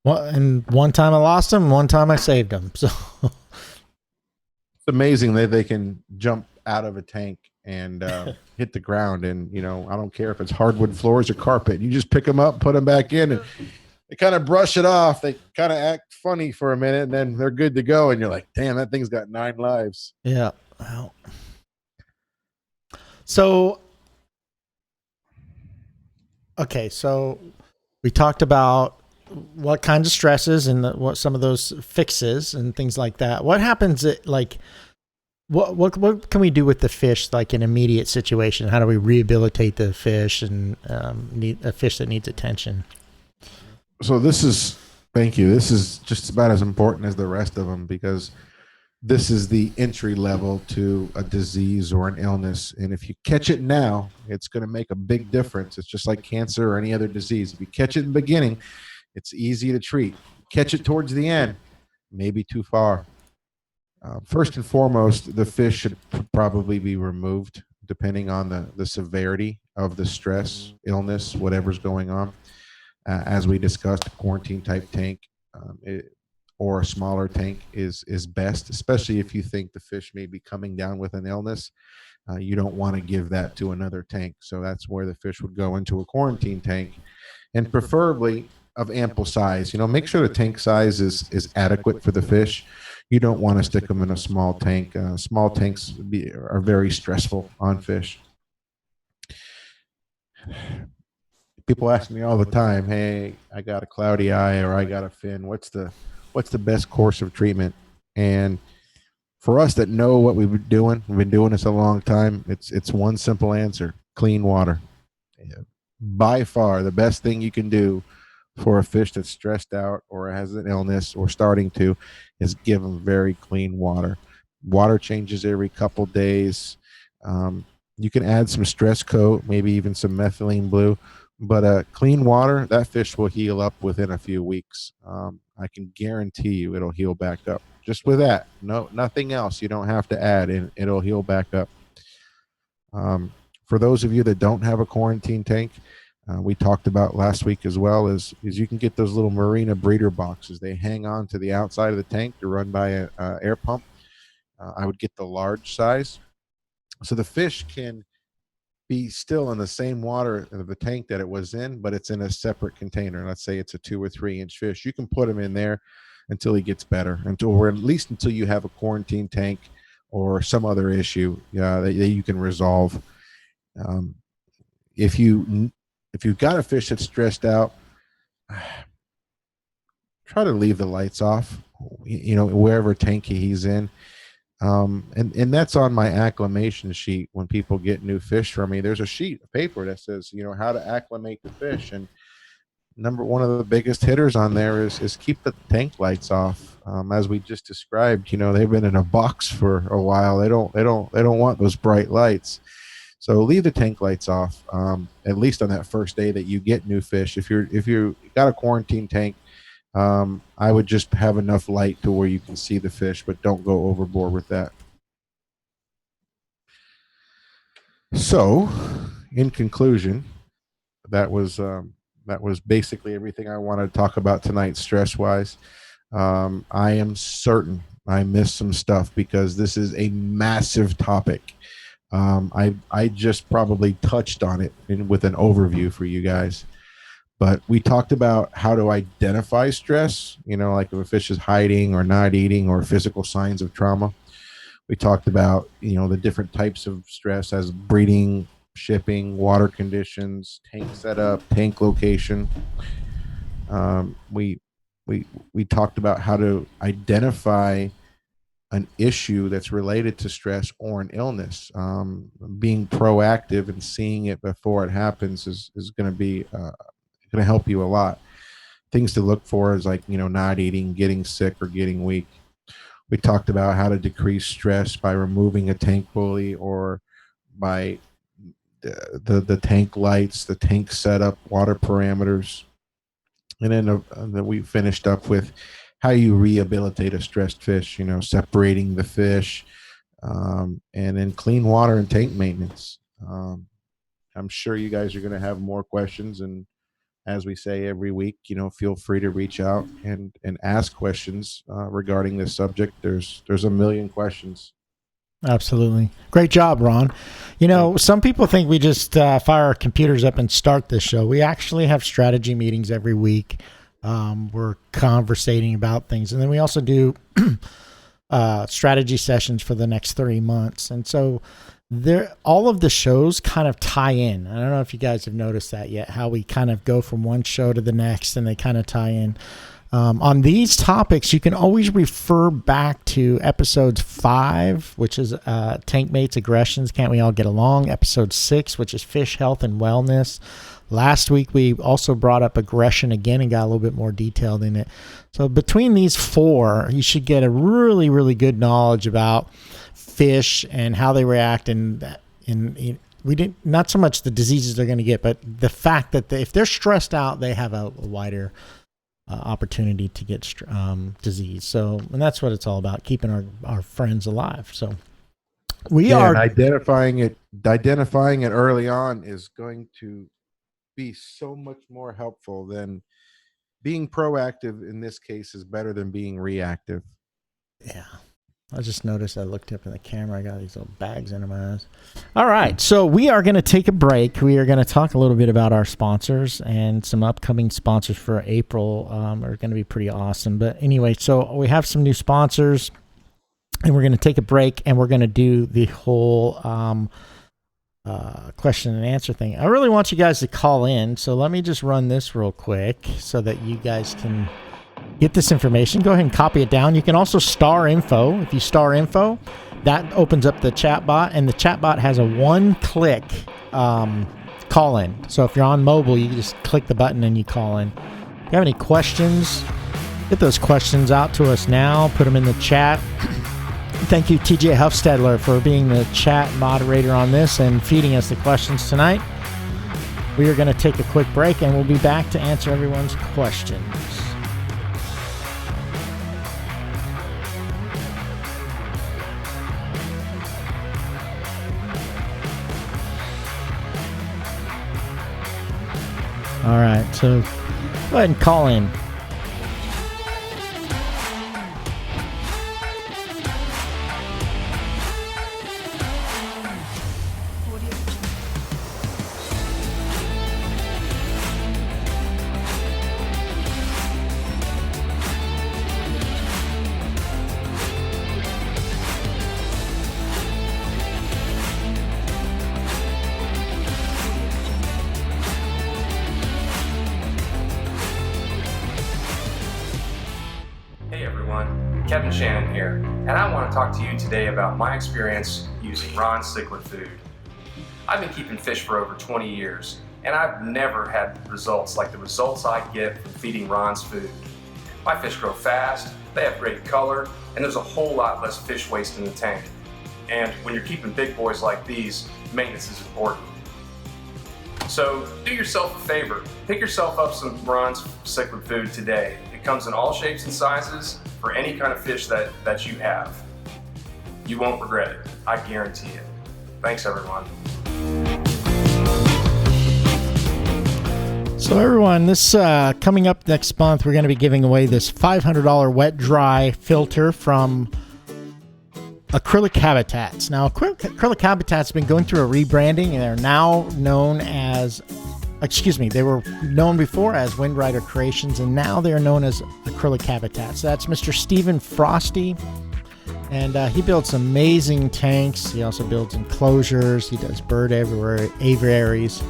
And one time I lost them, one time I saved them. So it's amazing that they can jump out of a tank and hit the ground. And, I don't care if it's hardwood floors or carpet. You just pick them up, put them back in, and they kind of brush it off. They kind of act funny for a minute, and then they're good to go. And you're like, damn, that thing's got 9 lives. Yeah. Wow. So, okay. So we talked about what kinds of stresses and what some of those fixes and things like that. What happens what can we do with the fish, like an immediate situation? How do we rehabilitate the fish and a fish that needs attention? So thank you. This is just about as important as the rest of them, because this is the entry level to a disease or an illness. And if you catch it now, it's going to make a big difference. It's just like cancer or any other disease. If you catch it in the beginning, it's easy to treat. Catch it towards the end, maybe too far. First and foremost, the fish should probably be removed depending on the severity of the stress, illness, whatever's going on. As we discussed, a quarantine type tank or a smaller tank is best, especially if you think the fish may be coming down with an illness. You don't want to give that to another tank. So that's where the fish would go into a quarantine tank, and preferably of ample size. Make sure the tank size is adequate for the fish. You don't want to stick them in a small tank. Small tanks are very stressful on fish. People ask me all the time, hey, I got a cloudy eye or I got a fin. What's the best course of treatment? And for us that know what we've been doing this a long time, it's one simple answer: clean water. By far the best thing you can do for a fish that's stressed out or has an illness or starting to is give them very clean water. Water changes every couple days. You can add some stress coat, maybe even some methylene blue, but clean water, that fish will heal up within a few weeks. I can guarantee you it'll heal back up just with that. Nothing else you don't have to add, and it'll heal back up. For those of you that don't have a quarantine tank, We talked about last week as well is you can get those little marina breeder boxes. They hang on to the outside of the tank. They're run by an air pump. I would get the large size. So the fish can be still in the same water of the tank that it was in, but it's in a separate container. Let's say it's a 2 or 3 inch fish. You can put him in there until he gets better, or at least until you have a quarantine tank or some other issue that you can resolve. If you've got a fish that's stressed out, try to leave the lights off, wherever tank he's in. And that's on my acclimation sheet. When people get new fish from me, there's a sheet of paper that says, how to acclimate the fish. And one of the biggest hitters on there is keep the tank lights off. As we just described, they've been in a box for a while. They don't want those bright lights. So leave the tank lights off, at least on that first day that you get new fish. If you got a quarantine tank, I would just have enough light to where you can see the fish, but don't go overboard with that. So, in conclusion, that was basically everything I wanted to talk about tonight, stress-wise. I am certain I missed some stuff because this is a massive topic. I just probably touched on it with an overview for you guys. But we talked about how to identify stress, like if a fish is hiding or not eating or physical signs of trauma. We talked about, the different types of stress as breeding, shipping, water conditions, tank setup, tank location. We talked about how to identify an issue that's related to stress or an illness. Being proactive and seeing it before it happens is going to be going to help you a lot. Things to look for is like, not eating, getting sick, or getting weak. We talked about how to decrease stress by removing a tank bully or by the tank lights, the tank setup, water parameters. And then we finished up with how you rehabilitate a stressed fish, separating the fish, and then clean water and tank maintenance. I'm sure you guys are going to have more questions. And as we say every week, feel free to reach out and ask questions regarding this subject. There's a million questions. Absolutely. Great job, Ron. Some people think we just fire our computers up and start this show. We actually have strategy meetings every week. We're conversating about things. And then we also do strategy sessions for the next 3 months. And so all of the shows kind of tie in. I don't know if you guys have noticed that yet, how we kind of go from one show to the next and they kind of tie in. On these topics, you can always refer back to episodes 5, which is tank mates, aggressions, can't we all get along? Episode 6, which is fish health and wellness. Last week, we also brought up aggression again and got a little bit more detailed in it. So between these 4, you should get a really, really good knowledge about fish and how they react. And we didn't, not so much the diseases they're going to get, but the fact that if they're stressed out, they have a wider opportunity to get disease. So, and that's what it's all about, keeping our friends alive. So and identifying it early on is going to be so much more helpful than being proactive. In this case, is better than being reactive. Yeah. I just noticed I looked up in the camera. I got these little bags under my eyes. All right. So we are going to take a break. We are going to talk a little bit about our sponsors, and some upcoming sponsors for April are going to be pretty awesome. But anyway, so we have some new sponsors, and we're going to take a break, and we're going to do the whole question and answer thing. I really want you guys to call in. So let me just run this real quick so that you guys can get this information. Go ahead and copy it down. You can also star info. If you star info, that opens up the chat bot, and the chat bot has a one-click call in. So if you're on mobile, you can just click the button and you call in. If you have any questions, get those questions out to us now. Put them in the chat. Thank you, TJ Huffstedler, for being the chat moderator on this and feeding us the questions tonight. We are going to take a quick break, and we'll be back to answer everyone's questions. All right, so go ahead and call in. Hey everyone, Kevin Shannon here, and I want to talk to you today about my experience using Ron's cichlid food. I've been keeping fish for over 20 years, and I've never had results like the results I get from feeding Ron's food. My fish grow fast, they have great color, and there's a whole lot less fish waste in the tank. And when you're keeping big boys like these, maintenance is important. So do yourself a favor, pick yourself up some Ron's cichlid food today. It comes in all shapes and sizes for any kind of fish that you have. You won't regret it, I guarantee it. Thanks everyone. So everyone, this coming up next month, we're going to be giving away this $500 wet dry filter from Acrylic Habitats. Now, Acrylic Habitats have been going through a rebranding, and they're now known as, they were known before as Wind Rider Creations, and now they're known as Acrylic Habitats. That's Mr. Stephen Frosty, and he builds amazing tanks. He also builds enclosures. He does bird aviaries.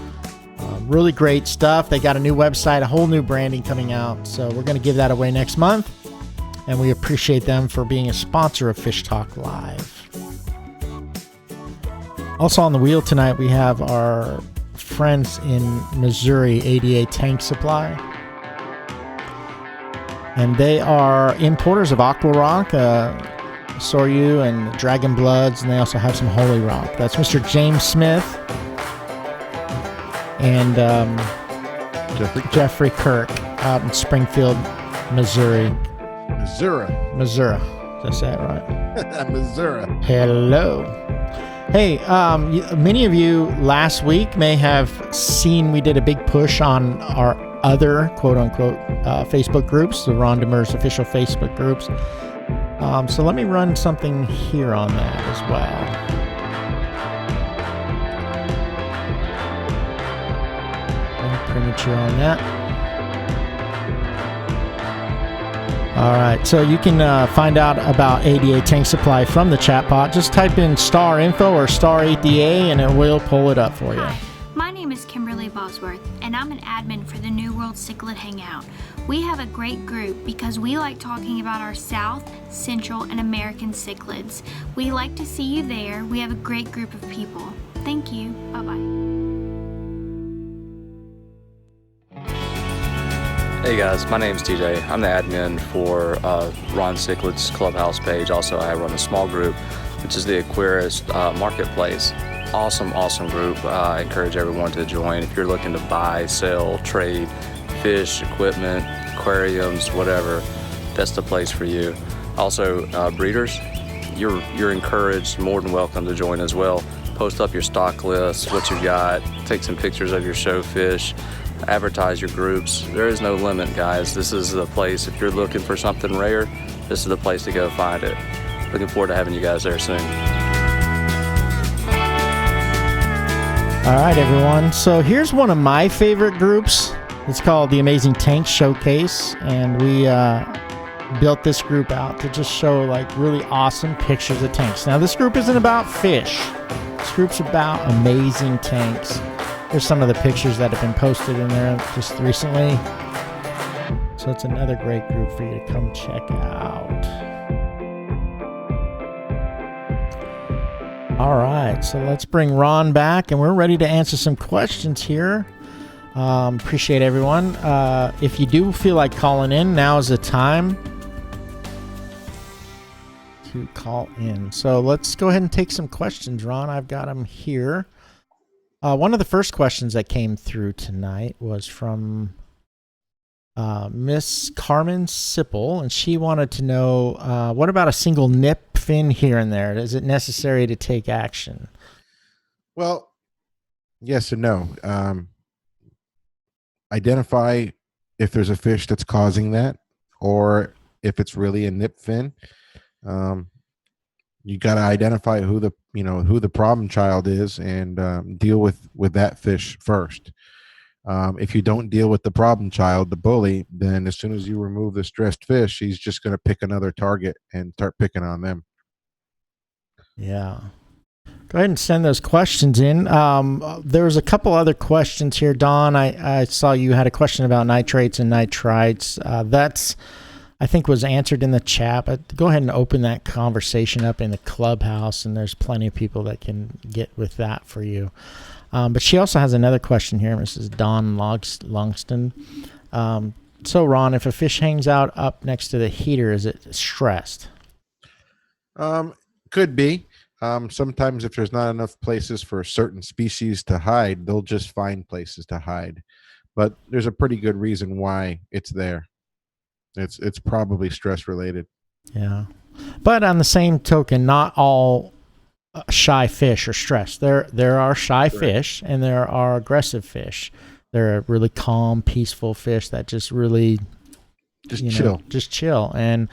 Really great stuff. They got a new website, a whole new branding coming out, so we're going to give that away next month. And we appreciate them for being a sponsor of Fish Talk Live. Also on the wheel tonight, we have our friends in Missouri, ADA Tank Supply. And they are importers of Aqua Rock, Soryu, and Dragon Bloods, and they also have some Holy Rock. That's Mr. James Smith and Jeffrey Kirk out in Springfield, Missouri. Missouri. Did I say it right? Missouri. Hello. Hey, many of you last week may have seen we did a big push on our other quote-unquote Facebook groups, the Ron Demers official Facebook groups. So let me run something here on that as well. Premature on that. All right, so you can find out about ADA Tank Supply from the chat bot. Just type in star info or star ADA and it will pull it up for you. Hi, my name is Kimberly Bosworth, and I'm an admin for the New World Cichlid Hangout. We have a great group because we like talking about our South, Central, and American cichlids. We like to see you there. We have a great group of people. Thank you. Bye-bye. Hey guys, my name's TJ. I'm the admin for Ron Cichlids Clubhouse page. Also, I run a small group, which is the Aquarist Marketplace. Awesome group. I encourage everyone to join. If you're looking to buy, sell, trade, fish, equipment, aquariums, whatever, that's the place for you. Also, breeders, you're encouraged, more than welcome to join as well. Post up your stock list, what you got, take some pictures of your show fish, advertise your groups. There is no limit, guys. This is the place. If you're looking for something rare, this is the place to go find it. Looking forward to having you guys there soon. All right, everyone. So here's one of my favorite groups. It's called the Amazing Tank Showcase, and we built this group out to just show like really awesome pictures of tanks. Now, this group isn't about fish. This group's about amazing tanks. Here's some of the pictures that have been posted in there just recently. So it's another great group for you to come check out. All right, so let's bring Ron back, and we're ready to answer some questions here. Appreciate everyone. If you do feel like calling in, now is the time to call in. So let's go ahead and take some questions, Ron. I've got them here. One of the first questions that came through tonight was from Miss Carmen Sipple, and she wanted to know, what about a single nip fin here and there? Is it necessary to take action? Well, yes and no. identify if there's a fish that's causing that, or if it's really a nip fin. You got to identify who the problem child is, and deal with that fish first. If you don't deal with the problem child, the bully, then as soon as you remove the stressed fish, he's just going to pick another target and start picking on them. Yeah. Go ahead and send those questions in. There was a couple other questions here. Don, I saw you had a question about nitrates and nitrites. That's, I think, was answered in the chat, but go ahead and open that conversation up in the clubhouse, and there's plenty of people that can get with that for you. But she also has another question here, Mrs. Dawn Longston. So, Ron, if a fish hangs out up next to the heater, is it stressed? Could be. Sometimes if there's not enough places for certain species to hide, they'll just find places to hide. But there's a pretty good reason why it's there. It's probably stress related. Yeah. But on the same token, not all shy fish are stressed. There are shy fish and there are aggressive fish. There are really calm, peaceful fish that just really just chill. And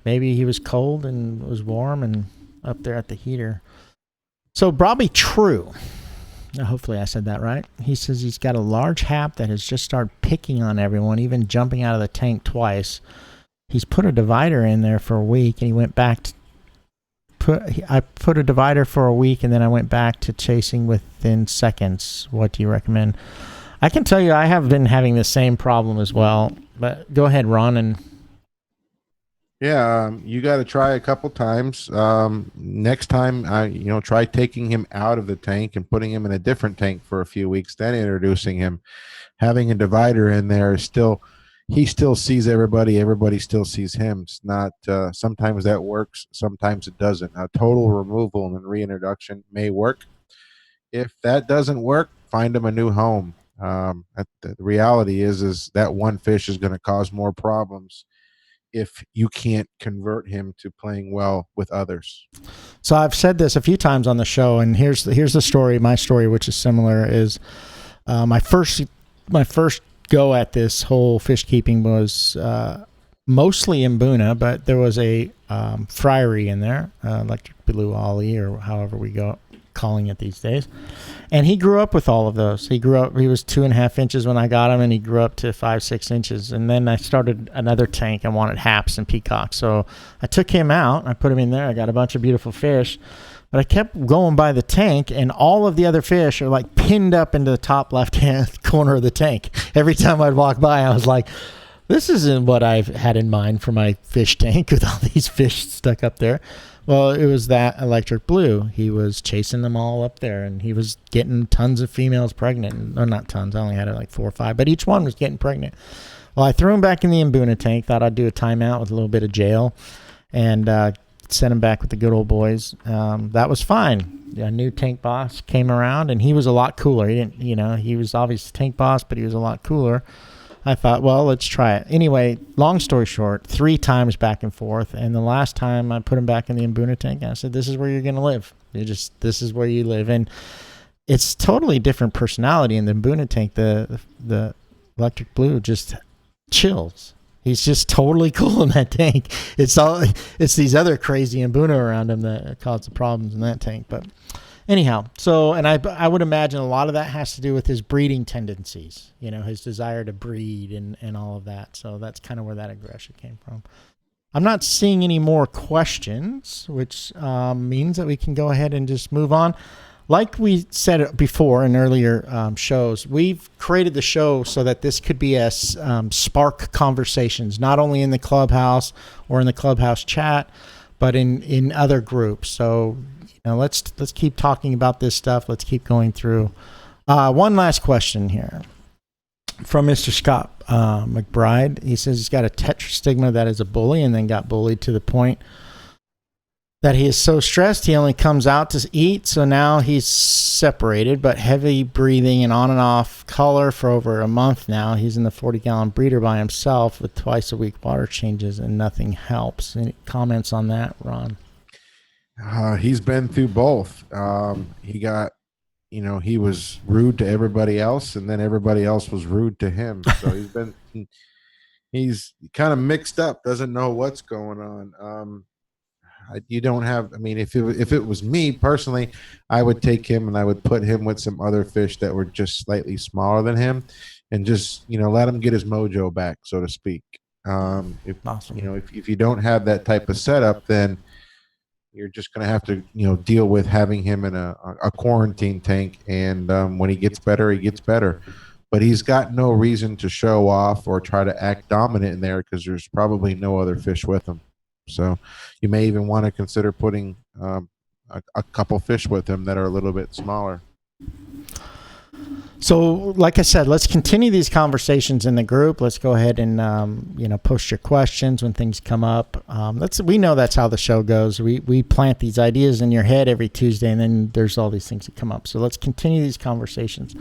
maybe he was cold and was warm and up there at the heater. So probably true. Hopefully I said that right. He says he's got a large hap that has just started picking on everyone, even jumping out of the tank twice. He's put a divider in there for a week, and he went back to I put a divider for a week, and then I went back to chasing within seconds. What do you recommend? I can tell you I have been having the same problem as well, but go ahead, Ron. And yeah, you got to try a couple times. Next time, try taking him out of the tank and putting him in a different tank for a few weeks, then introducing him. Having a divider in there is still, he still sees everybody. Everybody still sees him. It's not, sometimes that works. Sometimes it doesn't. A total removal and reintroduction may work. If that doesn't work, find him a new home. The reality is that one fish is going to cause more problems if you can't convert him to playing well with others. So I've said this a few times on the show, and here's the story. My story, which is similar, is my first go at this whole fish keeping was mostly in Boona, but there was a friary in there, electric blue ollie, or however we go calling it these days. And he grew up with all of those. He was 2.5 inches when I got him, and he grew up to 5-6 inches. And then I started another tank and wanted haps and peacocks. So I took him out, I put him in there. I got a bunch of beautiful fish, but I kept going by the tank, and all of the other fish are like pinned up into the top left-hand corner of the tank. Every time I'd walk by, I was like, this isn't what I've had in mind for my fish tank with all these fish stuck up there. Well, it was that electric blue. He was chasing them all up there, and he was getting tons of females pregnant. Or not tons, I only had like 4 or 5, but each one was getting pregnant. Well, I threw him back in the Mbuna tank, thought I'd do a timeout with a little bit of jail, and sent him back with the good old boys. That was fine. A new tank boss came around, and he was a lot cooler. He didn't, he was obviously tank boss, but he was a lot cooler. I thought, well, let's try it. Anyway, long story short, 3 times back and forth. And the last time I put him back in the Mbuna tank, I said, this is where you're going to live. This is where you live. And it's totally different personality in the Mbuna tank. The electric blue just chills. He's just totally cool in that tank. It's these other crazy Mbuna around him that cause the problems in that tank. But anyhow, so, and I would imagine a lot of that has to do with his breeding tendencies, his desire to breed and all of that. So that's kind of where that aggression came from. I'm not seeing any more questions, which means that we can go ahead and just move on. Like we said before in earlier shows, we've created the show so that this could be a spark conversations, not only in the clubhouse or in the clubhouse chat, but in other groups. So let's keep talking about this stuff. Let's keep going through. One last question here from Mr. Scott McBride. He says he's got a tetrastigma that is a bully, and then got bullied to the point that he is so stressed he only comes out to eat. So now he's separated, but heavy breathing and on and off color for over a month now. He's in the 40-gallon breeder by himself with twice a week water changes, and nothing helps. Any comments on that, Ron? He's been through both. He got he was rude to everybody else, and then everybody else was rude to him. So he's kind of mixed up, doesn't know what's going on. You don't have, I mean, if it was me personally, I would take him and I would put him with some other fish that were just slightly smaller than him, and just let him get his mojo back, so to speak. If Awesome. if you don't have that type of setup, then you're just going to have to deal with having him in a quarantine tank, and when he gets better, he gets better. But he's got no reason to show off or try to act dominant in there, because there's probably no other fish with him. So you may even want to consider putting a couple fish with him that are a little bit smaller. So, like I said, let's continue these conversations in the group. Let's go ahead and post your questions when things come up. We know that's how the show goes. We plant these ideas in your head every Tuesday, and then there's all these things that come up. So let's continue these conversations.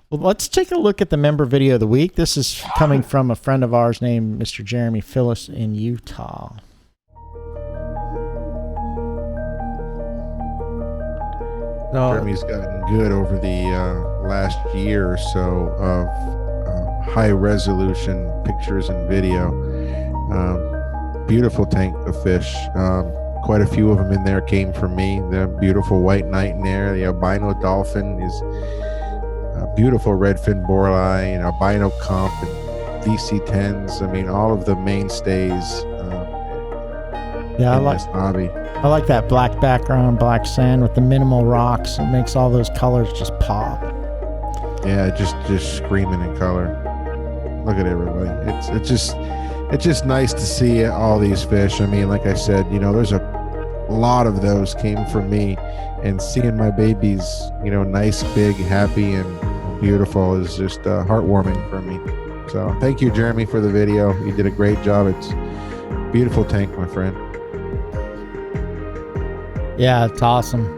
Well, let's take a look at the member video of the week. This is coming from a friend of ours named Mr. Jeremy Phyllis in Utah. Jeremy's gotten good over the last year or so of high resolution pictures and video. Beautiful tank of fish. Quite a few of them in there came from me. The beautiful white knight in there, the albino dolphin, is beautiful redfin borei, albino comp, and VC10s. I mean, all of the mainstays in this hobby. I like that black background, black sand with the minimal rocks. It makes all those colors just pop. Yeah, just screaming in color. Look at everybody. It's just nice to see all these fish. I mean, like I said, there's a lot of those came from me, and seeing my babies, nice, big, happy, and beautiful is just heartwarming for me. So thank you, Jeremy, for the video. You did a great job. It's a beautiful tank, my friend. Yeah, it's awesome.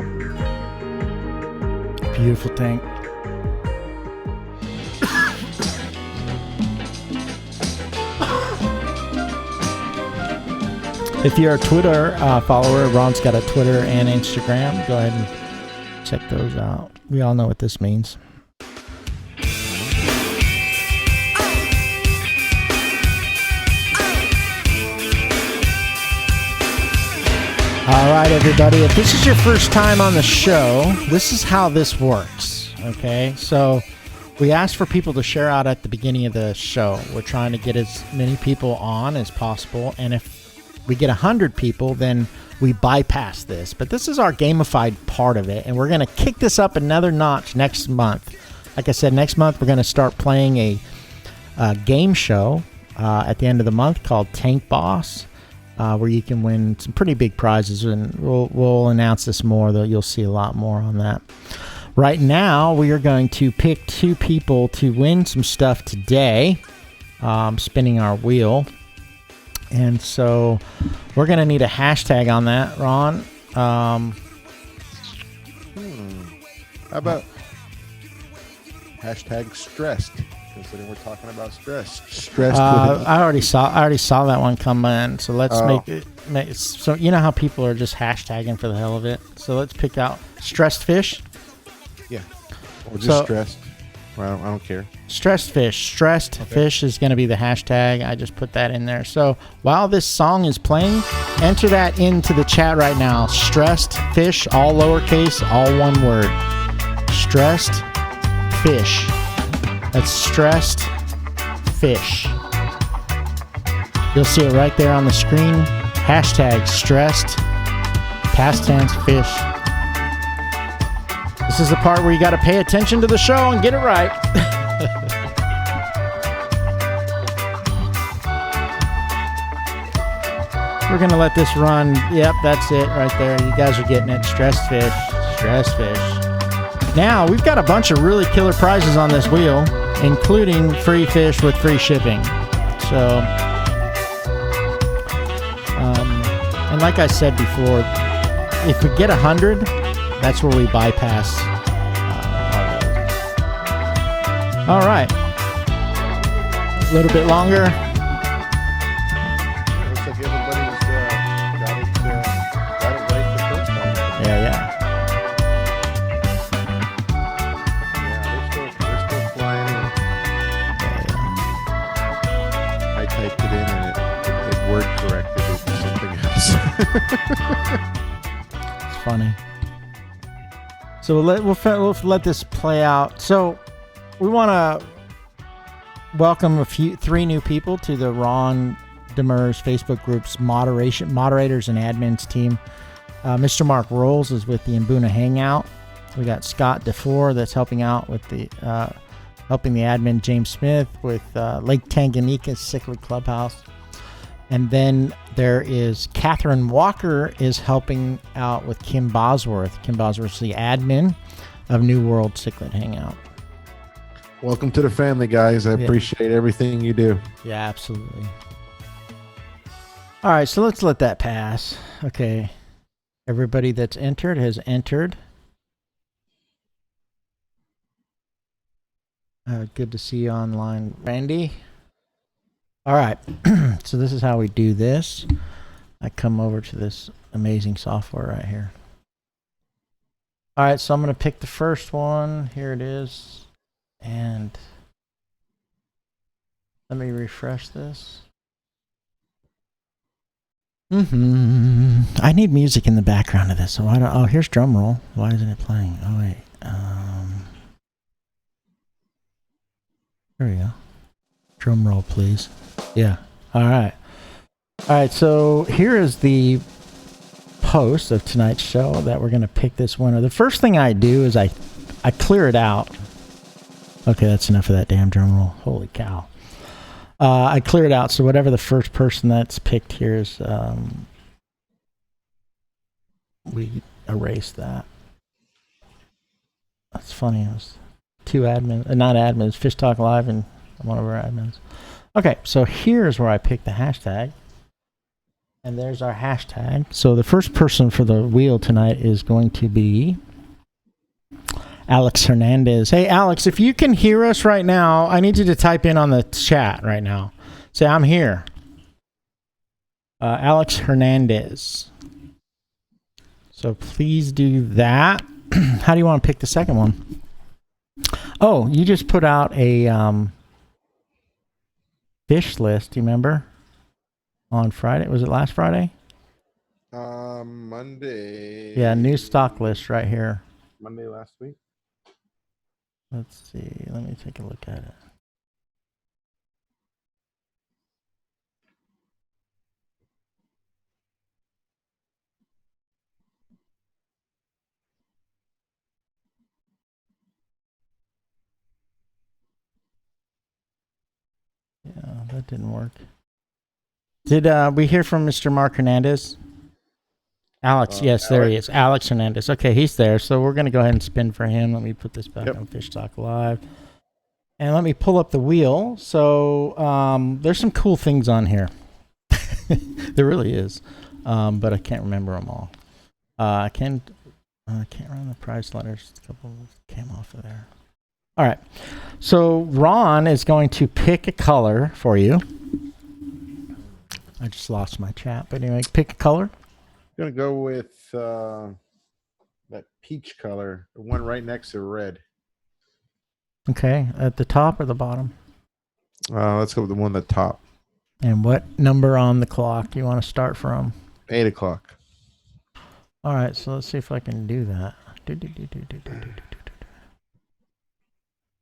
Beautiful tank. If you're a Twitter follower, Ron's got a Twitter and Instagram. Go ahead and check those out. We all know what this means. All right, everybody. If this is your first time on the show, this is how this works. Okay, so we ask for people to share out at the beginning of the show. We're trying to get as many people on as possible, and if we get 100 people, then we bypass this. But this is our gamified part of it, and we're going to kick this up another notch next month. Like I said, next month we're going to start playing a game show at the end of the month called Tank Boss. Where you can win some pretty big prizes, and we'll announce this more, though you'll see a lot more on that. Right now, we are going to pick 2 people to win some stuff today, spinning our wheel. And so we're going to need a hashtag on that, Ron. How about hashtag stressed? Considering we're talking about stressed. I already saw that one come in. So let's make it. So you know how people are just hashtagging for the hell of it. So let's pick out stressed fish. Yeah, or just stressed. Well, I don't care. Stressed fish. Stressed fish is going to be the hashtag. I just put that in there. So while this song is playing, enter that into the chat right now. Stressed fish, all lowercase, all one word. Stressed fish. That's stressed fish. You'll see it right there on the screen. Hashtag stressed past tense fish. This is the part where you got to pay attention to the show and get it right. We're going to let this run. Yep, that's it right there. You guys are getting it. Stressed fish. Stressed fish. Now, we've got a bunch of really killer prizes on this wheel, including free fish with free shipping. So, and like I said before, if we get 100, that's where we bypass our load. All right. A little bit longer. Looks like everybody's got it right the first time. Yeah. word corrected into something else. It's funny. So we'll let this play out. So we want to welcome three new people to the Ron Demers Facebook group's moderators and admins team. Mr. Mark Rolls is with the Mbuna Hangout. We got Scott DeFore that's helping out with helping the admin James Smith with Lake Tanganyika Cichlid Clubhouse. And then there is Catherine Walker is helping out with Kim Bosworth. Kim Bosworth is the admin of New World Cichlid Hangout. Welcome to the family, guys. I appreciate everything you do. Yeah, absolutely. All right, so let's let that pass. Okay. Everybody that's entered has entered. Good to see you online, Randy. All right, so this is how we do this. I come over to this amazing software right here. All right, so I'm going to pick the first one. Here it is. And let me refresh this. I need music in the background of this. So I don't. Oh, here's drum roll. Why isn't it playing? Oh wait. There we go. Drum roll, please. Yeah. All right. All right. So here is the post of tonight's show that we're going to pick this winner. The first thing I do is I clear it out. Okay, that's enough of that damn drum roll. Holy cow. I clear it out, so whatever the first person that's picked here is, we erase that. That's funny. It was two admins, not admins, Fish Talk Live and one of our admins. Okay, so here's where I pick the hashtag. And there's our hashtag. So the first person for the wheel tonight is going to be Alex Hernandez. Hey, Alex, if you can hear us right now, I need you to type in on the chat right now. Say, I'm here. Alex Hernandez. So please do that. How do you want to pick the second one? Oh, you just put out a fish list, do you remember? On Friday. Was it last Friday? Monday. Yeah, new stock list right here. Monday last week. Let's see. Let me take a look at it. Yeah, that didn't work. Did we hear from Mr. Mark Hernandez? Alex, yes, there he is. Alex Hernandez. Okay, he's there. So we're going to go ahead and spin for him. Let me put this back on Fish Talk Live. And let me pull up the wheel. So there's some cool things on here. There really is. But I can't remember them all. I can't run the price letters. A couple came off of there. All right. So Ron is going to pick a color for you. I just lost my chat. But anyway, pick a color. I'm going to go with that peach color, the one right next to red. Okay, at the top or the bottom? Let's go with the one at the top. And what number on the clock do you want to start from? 8 o'clock. All right, so let's see if I can do that.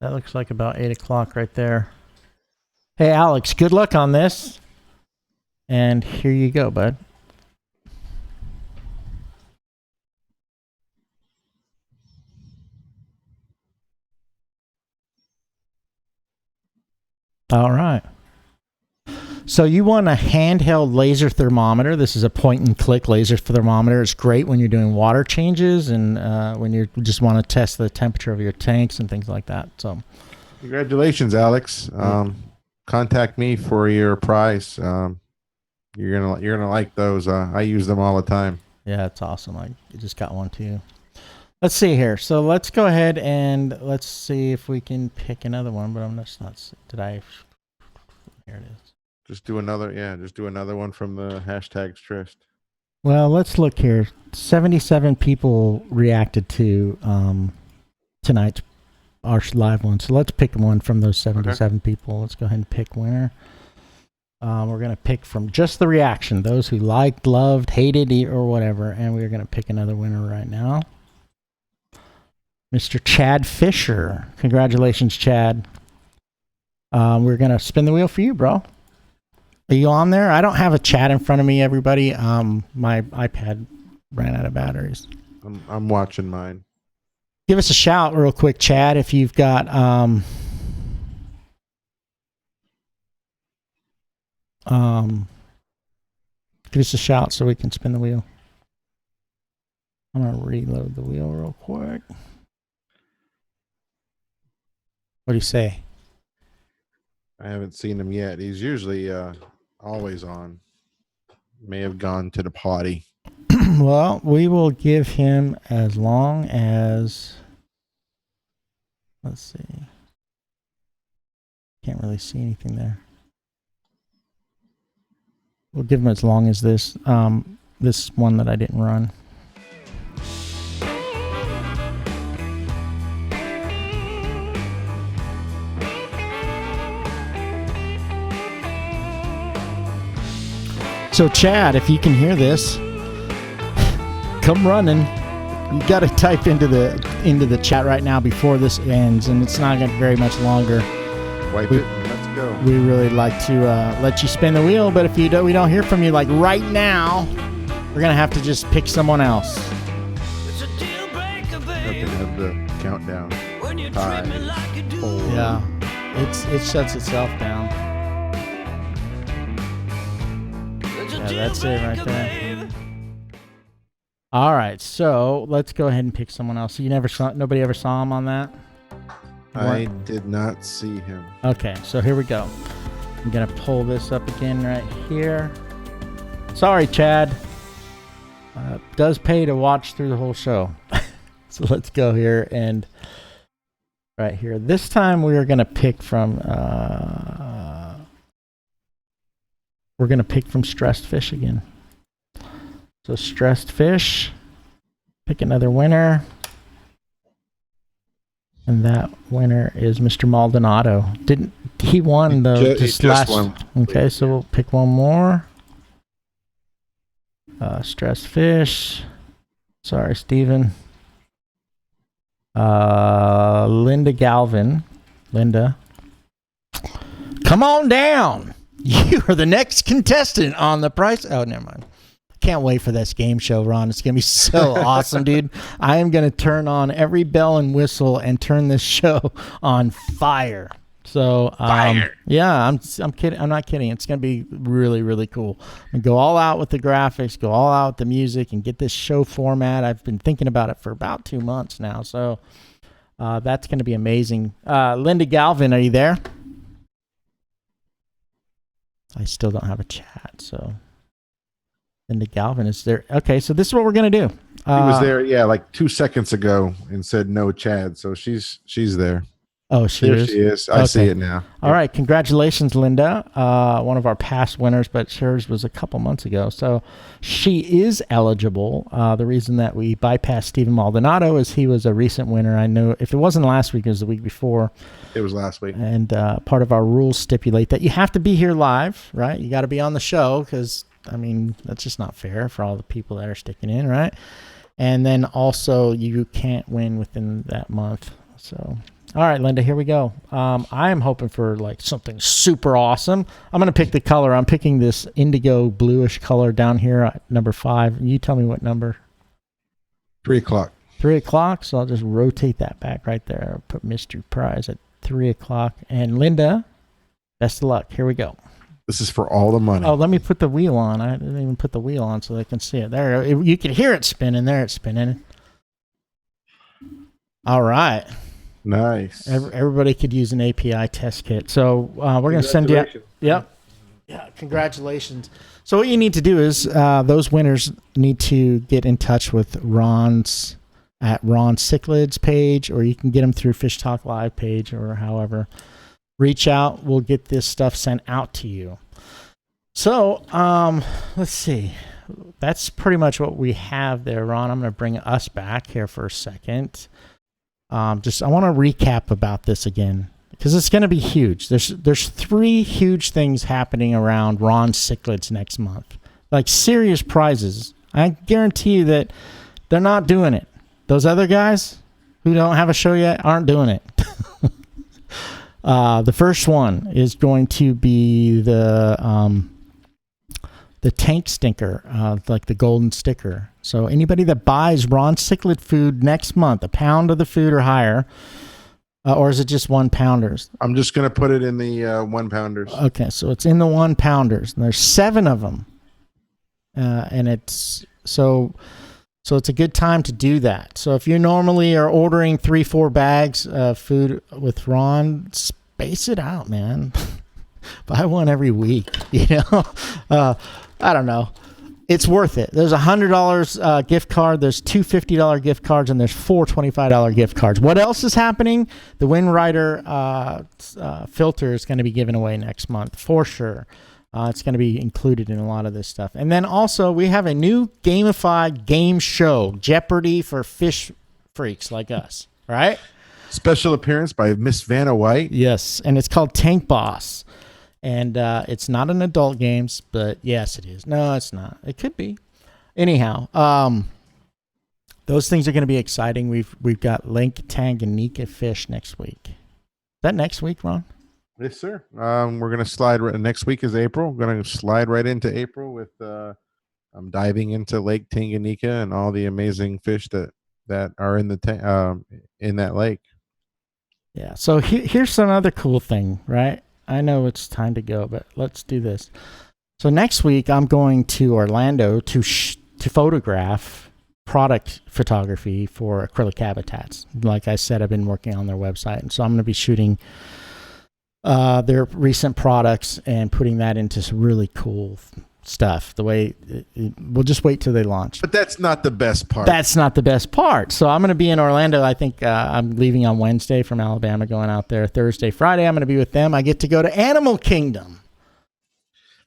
That looks like about 8 o'clock right there. Hey, Alex, good luck on this. And here you go, bud. All right. So you want a handheld laser thermometer. This is a point-and-click laser thermometer. It's great when you're doing water changes and when you just want to test the temperature of your tanks and things like that. So, congratulations, Alex. Contact me for your prize. You're gonna like those. I use them all the time. Yeah, it's awesome. I just got one too. Let's see here. So let's go ahead and let's see if we can pick another one. But I'm just not. Did I? Here it is. Just do another. Yeah, just do another one from the hashtag stressed. Well, let's look here. 77 people reacted to tonight's our live one. So let's pick one from those 77 people. Let's go ahead and pick winner. We're going to pick from just the reaction, those who liked, loved, hated, or whatever. And we're going to pick another winner right now. Mr. Chad Fisher. Congratulations, Chad. We're going to spin the wheel for you, bro. Are you on there? I don't have a chat in front of me, everybody. My iPad ran out of batteries. I'm watching mine. Give us a shout real quick, Chad, if you've got... give us a shout so we can spin the wheel. I'm going to reload the wheel real quick. What do you say? I haven't seen him yet. He's usually always on. May have gone to the potty. Well, we will give him as long as... Let's see. Can't really see anything there. We'll give him as long as this this one that I didn't run. So Chad, if you can hear this, come running. You got to type into the chat right now before this ends, and it's not going to be very much longer. Wipe it and let's go. We really like to let you spin the wheel, but if we don't hear from you like right now, we're gonna have to just pick someone else. It's a deal breaker, Have babe. to have the countdown. When you treat 5, me like you do. 4. Yeah, it shuts itself down. It's a Yeah, deal that's it right breaker, there. babe. All right, so let's go ahead and pick someone else. So nobody ever saw him on that? I did not see him. Okay, so here we go. I'm gonna pull this up again right here. Sorry, Chad. Does pay to watch through the whole show. So let's go here and right here. This time we are gonna pick from Stressed Fish again. So Stressed Fish, pick another winner. And that winner is Mr. Maldonado. He won though Just last one. Okay, so we'll pick one more. Stressed Fish. Sorry, Steven. Linda Galvin. Linda. Come on down. You are the next contestant on the price. Oh, never mind. Can't wait for this game show, Ron. It's going to be so awesome, dude. I am going to turn on every bell and whistle and turn this show on fire. So, yeah, I'm kidding. I'm not kidding. It's going to be really, really cool. And go all out with the graphics, go all out with the music, and get this show format. I've been thinking about it for about 2 months now. So, that's going to be amazing. Linda Galvin, are you there? I still don't have a chat, so... Linda Galvin is there. Okay, so this is what we're gonna do. He was there, yeah, like 2 seconds ago, and said no, Chad. So she's there. Oh, she is. I see it now. All right, congratulations, Linda. One of our past winners, but hers was a couple months ago, so she is eligible. The reason that we bypassed Stephen Maldonado is he was a recent winner. I know if it wasn't last week, it was the week before. It was last week. And part of our rules stipulate that you have to be here live, right? You got to be on the show because. I mean, that's just not fair for all the people that are sticking in, right? And then also, you can't win within that month. So, all right, Linda, here we go. I am hoping for like something super awesome. I'm going to pick the color. I'm picking this indigo bluish color down here at number 5. You tell me what number. 3 o'clock. 3 o'clock. So I'll just rotate that back right there. I'll put mystery prize at 3 o'clock. And Linda, best of luck. Here we go. This is for all the money. Oh, let me put the wheel on. I didn't even put the wheel on so they can see it. There, you can hear it spinning. There, it's spinning. All right. Nice. Everybody could use an API test kit. So we're going to send you. Yep. Yeah, congratulations. So what you need to do is those winners need to get in touch with Ron's at Ron Cichlids page, or you can get them through Fish Talk Live page or however. Reach out. We'll get this stuff sent out to you. So, let's see. That's pretty much what we have there, Ron. I'm going to bring us back here for a second. I want to recap about this again. because it's going to be huge. There's 3 huge things happening around Ron Cichlids next month, like serious prizes. I guarantee you that they're not doing it. Those other guys who don't have a show yet aren't doing it. The first one is going to be the tank sticker, like the golden sticker. So anybody that buys Ron Cichlid food next month, a pound of the food or higher, or is it just 1 pounders? I'm just going to put it in the 1 pounders. Okay, so it's in the 1 pounders, and there's 7 of them, and it's so it's a good time to do that. So if you normally are ordering 3-4 bags of food with Ron, space it out, man. Buy one every week. I don't know. It's worth it. There's $100 gift card. There's 2 $50 gift cards, and there's 4 $25 gift cards. What else is happening? The Wind Rider filter is going to be given away next month for sure. It's going to be included in a lot of this stuff. And then also we have a new gamified game show, Jeopardy for fish freaks like us. Right? Special appearance by Miss Vanna White. Yes, and it's called Tank Boss. And it's not an adult games, but yes, it is. No, it's not. It could be. Anyhow, those things are going to be exciting. We've got Lake Tanganyika fish next week. Is that next week, Ron? Yes, sir. We're going to slide next week is April. We're going to slide right into April with I'm diving into Lake Tanganyika and all the amazing fish that are in the in that lake. Yeah. So here's another cool thing, right? I know it's time to go, but let's do this. So next week I'm going to Orlando to photograph product photography for acrylic habitats. Like I said, I've been working on their website, and so I'm going to be shooting their recent products and putting that into some really cool stuff. The way we'll just wait till they launch. But that's not the best part. That's not the best part. So I'm going to be in Orlando. I think I'm leaving on Wednesday from Alabama, going out there Thursday, Friday. I'm going to be with them. I get to go to Animal Kingdom.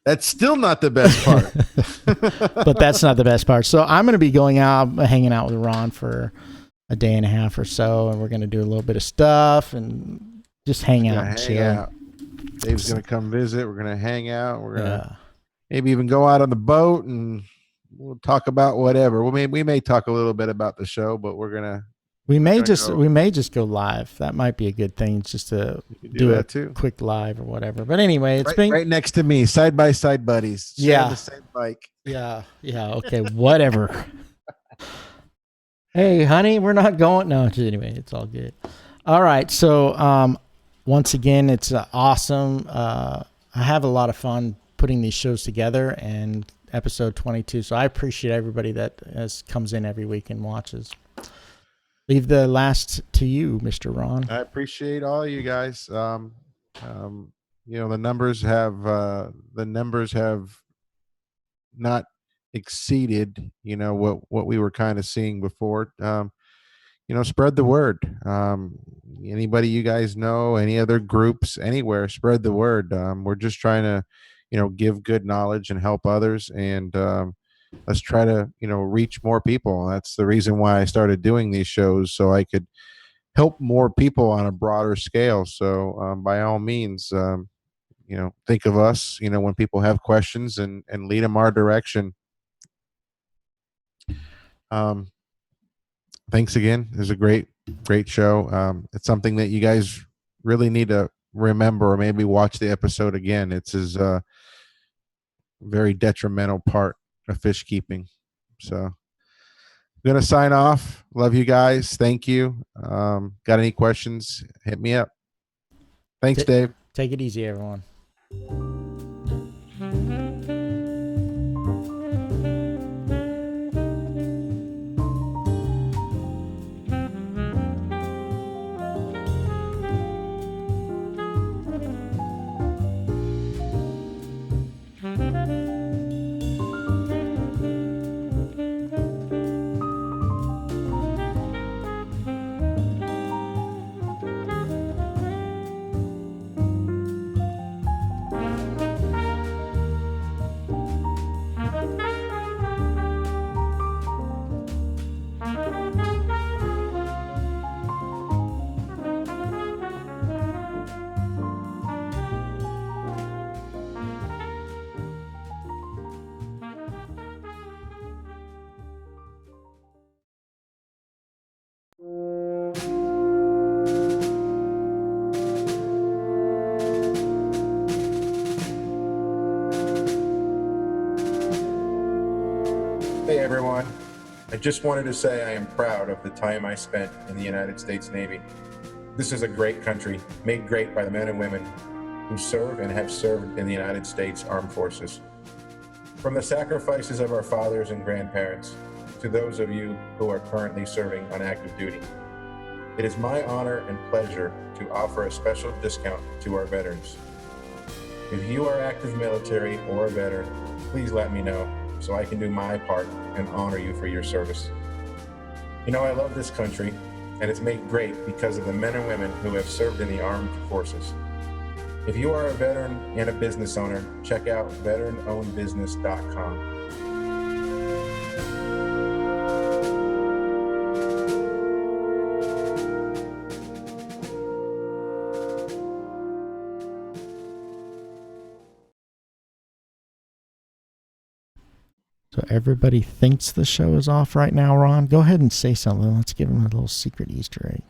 That's still not the best part. But that's not the best part. So I'm going to be going out, hanging out with Ron for a day and a half or so, and we're going to do a little bit of stuff and just hang out and chill. Dave's going to come visit. We're going to hang out. We're going to maybe even go out on the boat, and we'll talk about whatever. We may talk a little bit about the show, but we may just go live. That might be a good thing, just to do a quick live or whatever. But anyway, it's right next to me, side by side buddies. Yeah, the same bike. Yeah. Okay, whatever. Hey, honey, we're not going. No, anyway, it's all good. All right, so once again, it's awesome. I have a lot of fun putting these shows together, and episode 22. So I appreciate everybody that comes in every week and watches. Leave the last to you, Mr. Ron. I appreciate all you guys. The numbers have not exceeded, what we were kind of seeing before. Spread the word. Anybody you guys know, any other groups, anywhere, spread the word. We're just trying to, give good knowledge and help others, and let's try to, reach more people. That's the reason why I started doing these shows, so I could help more people on a broader scale. So by all means, think of us, when people have questions, and lead them our direction. Thanks again. It was a great show. It's something that you guys really need to remember, or maybe watch the episode again. It's his very detrimental part of fish keeping. So I'm going to sign off. Love you guys. Thank you. Got any questions? Hit me up. Thanks, Dave. Take it easy, everyone. Hey everyone, I just wanted to say I am proud of the time I spent in the United States Navy. This is a great country, made great by the men and women who serve and have served in the United States Armed Forces. From the sacrifices of our fathers and grandparents to those of you who are currently serving on active duty, it is my honor and pleasure to offer a special discount to our veterans. If you are active military or a veteran, please let me know so I can do my part and honor you for your service. You know, I love this country, and it's made great because of the men and women who have served in the armed forces. If you are a veteran and a business owner, check out veteranownedbusiness.com. So everybody thinks the show is off right now, Ron. Go ahead and say something. Let's give them a little secret Easter egg.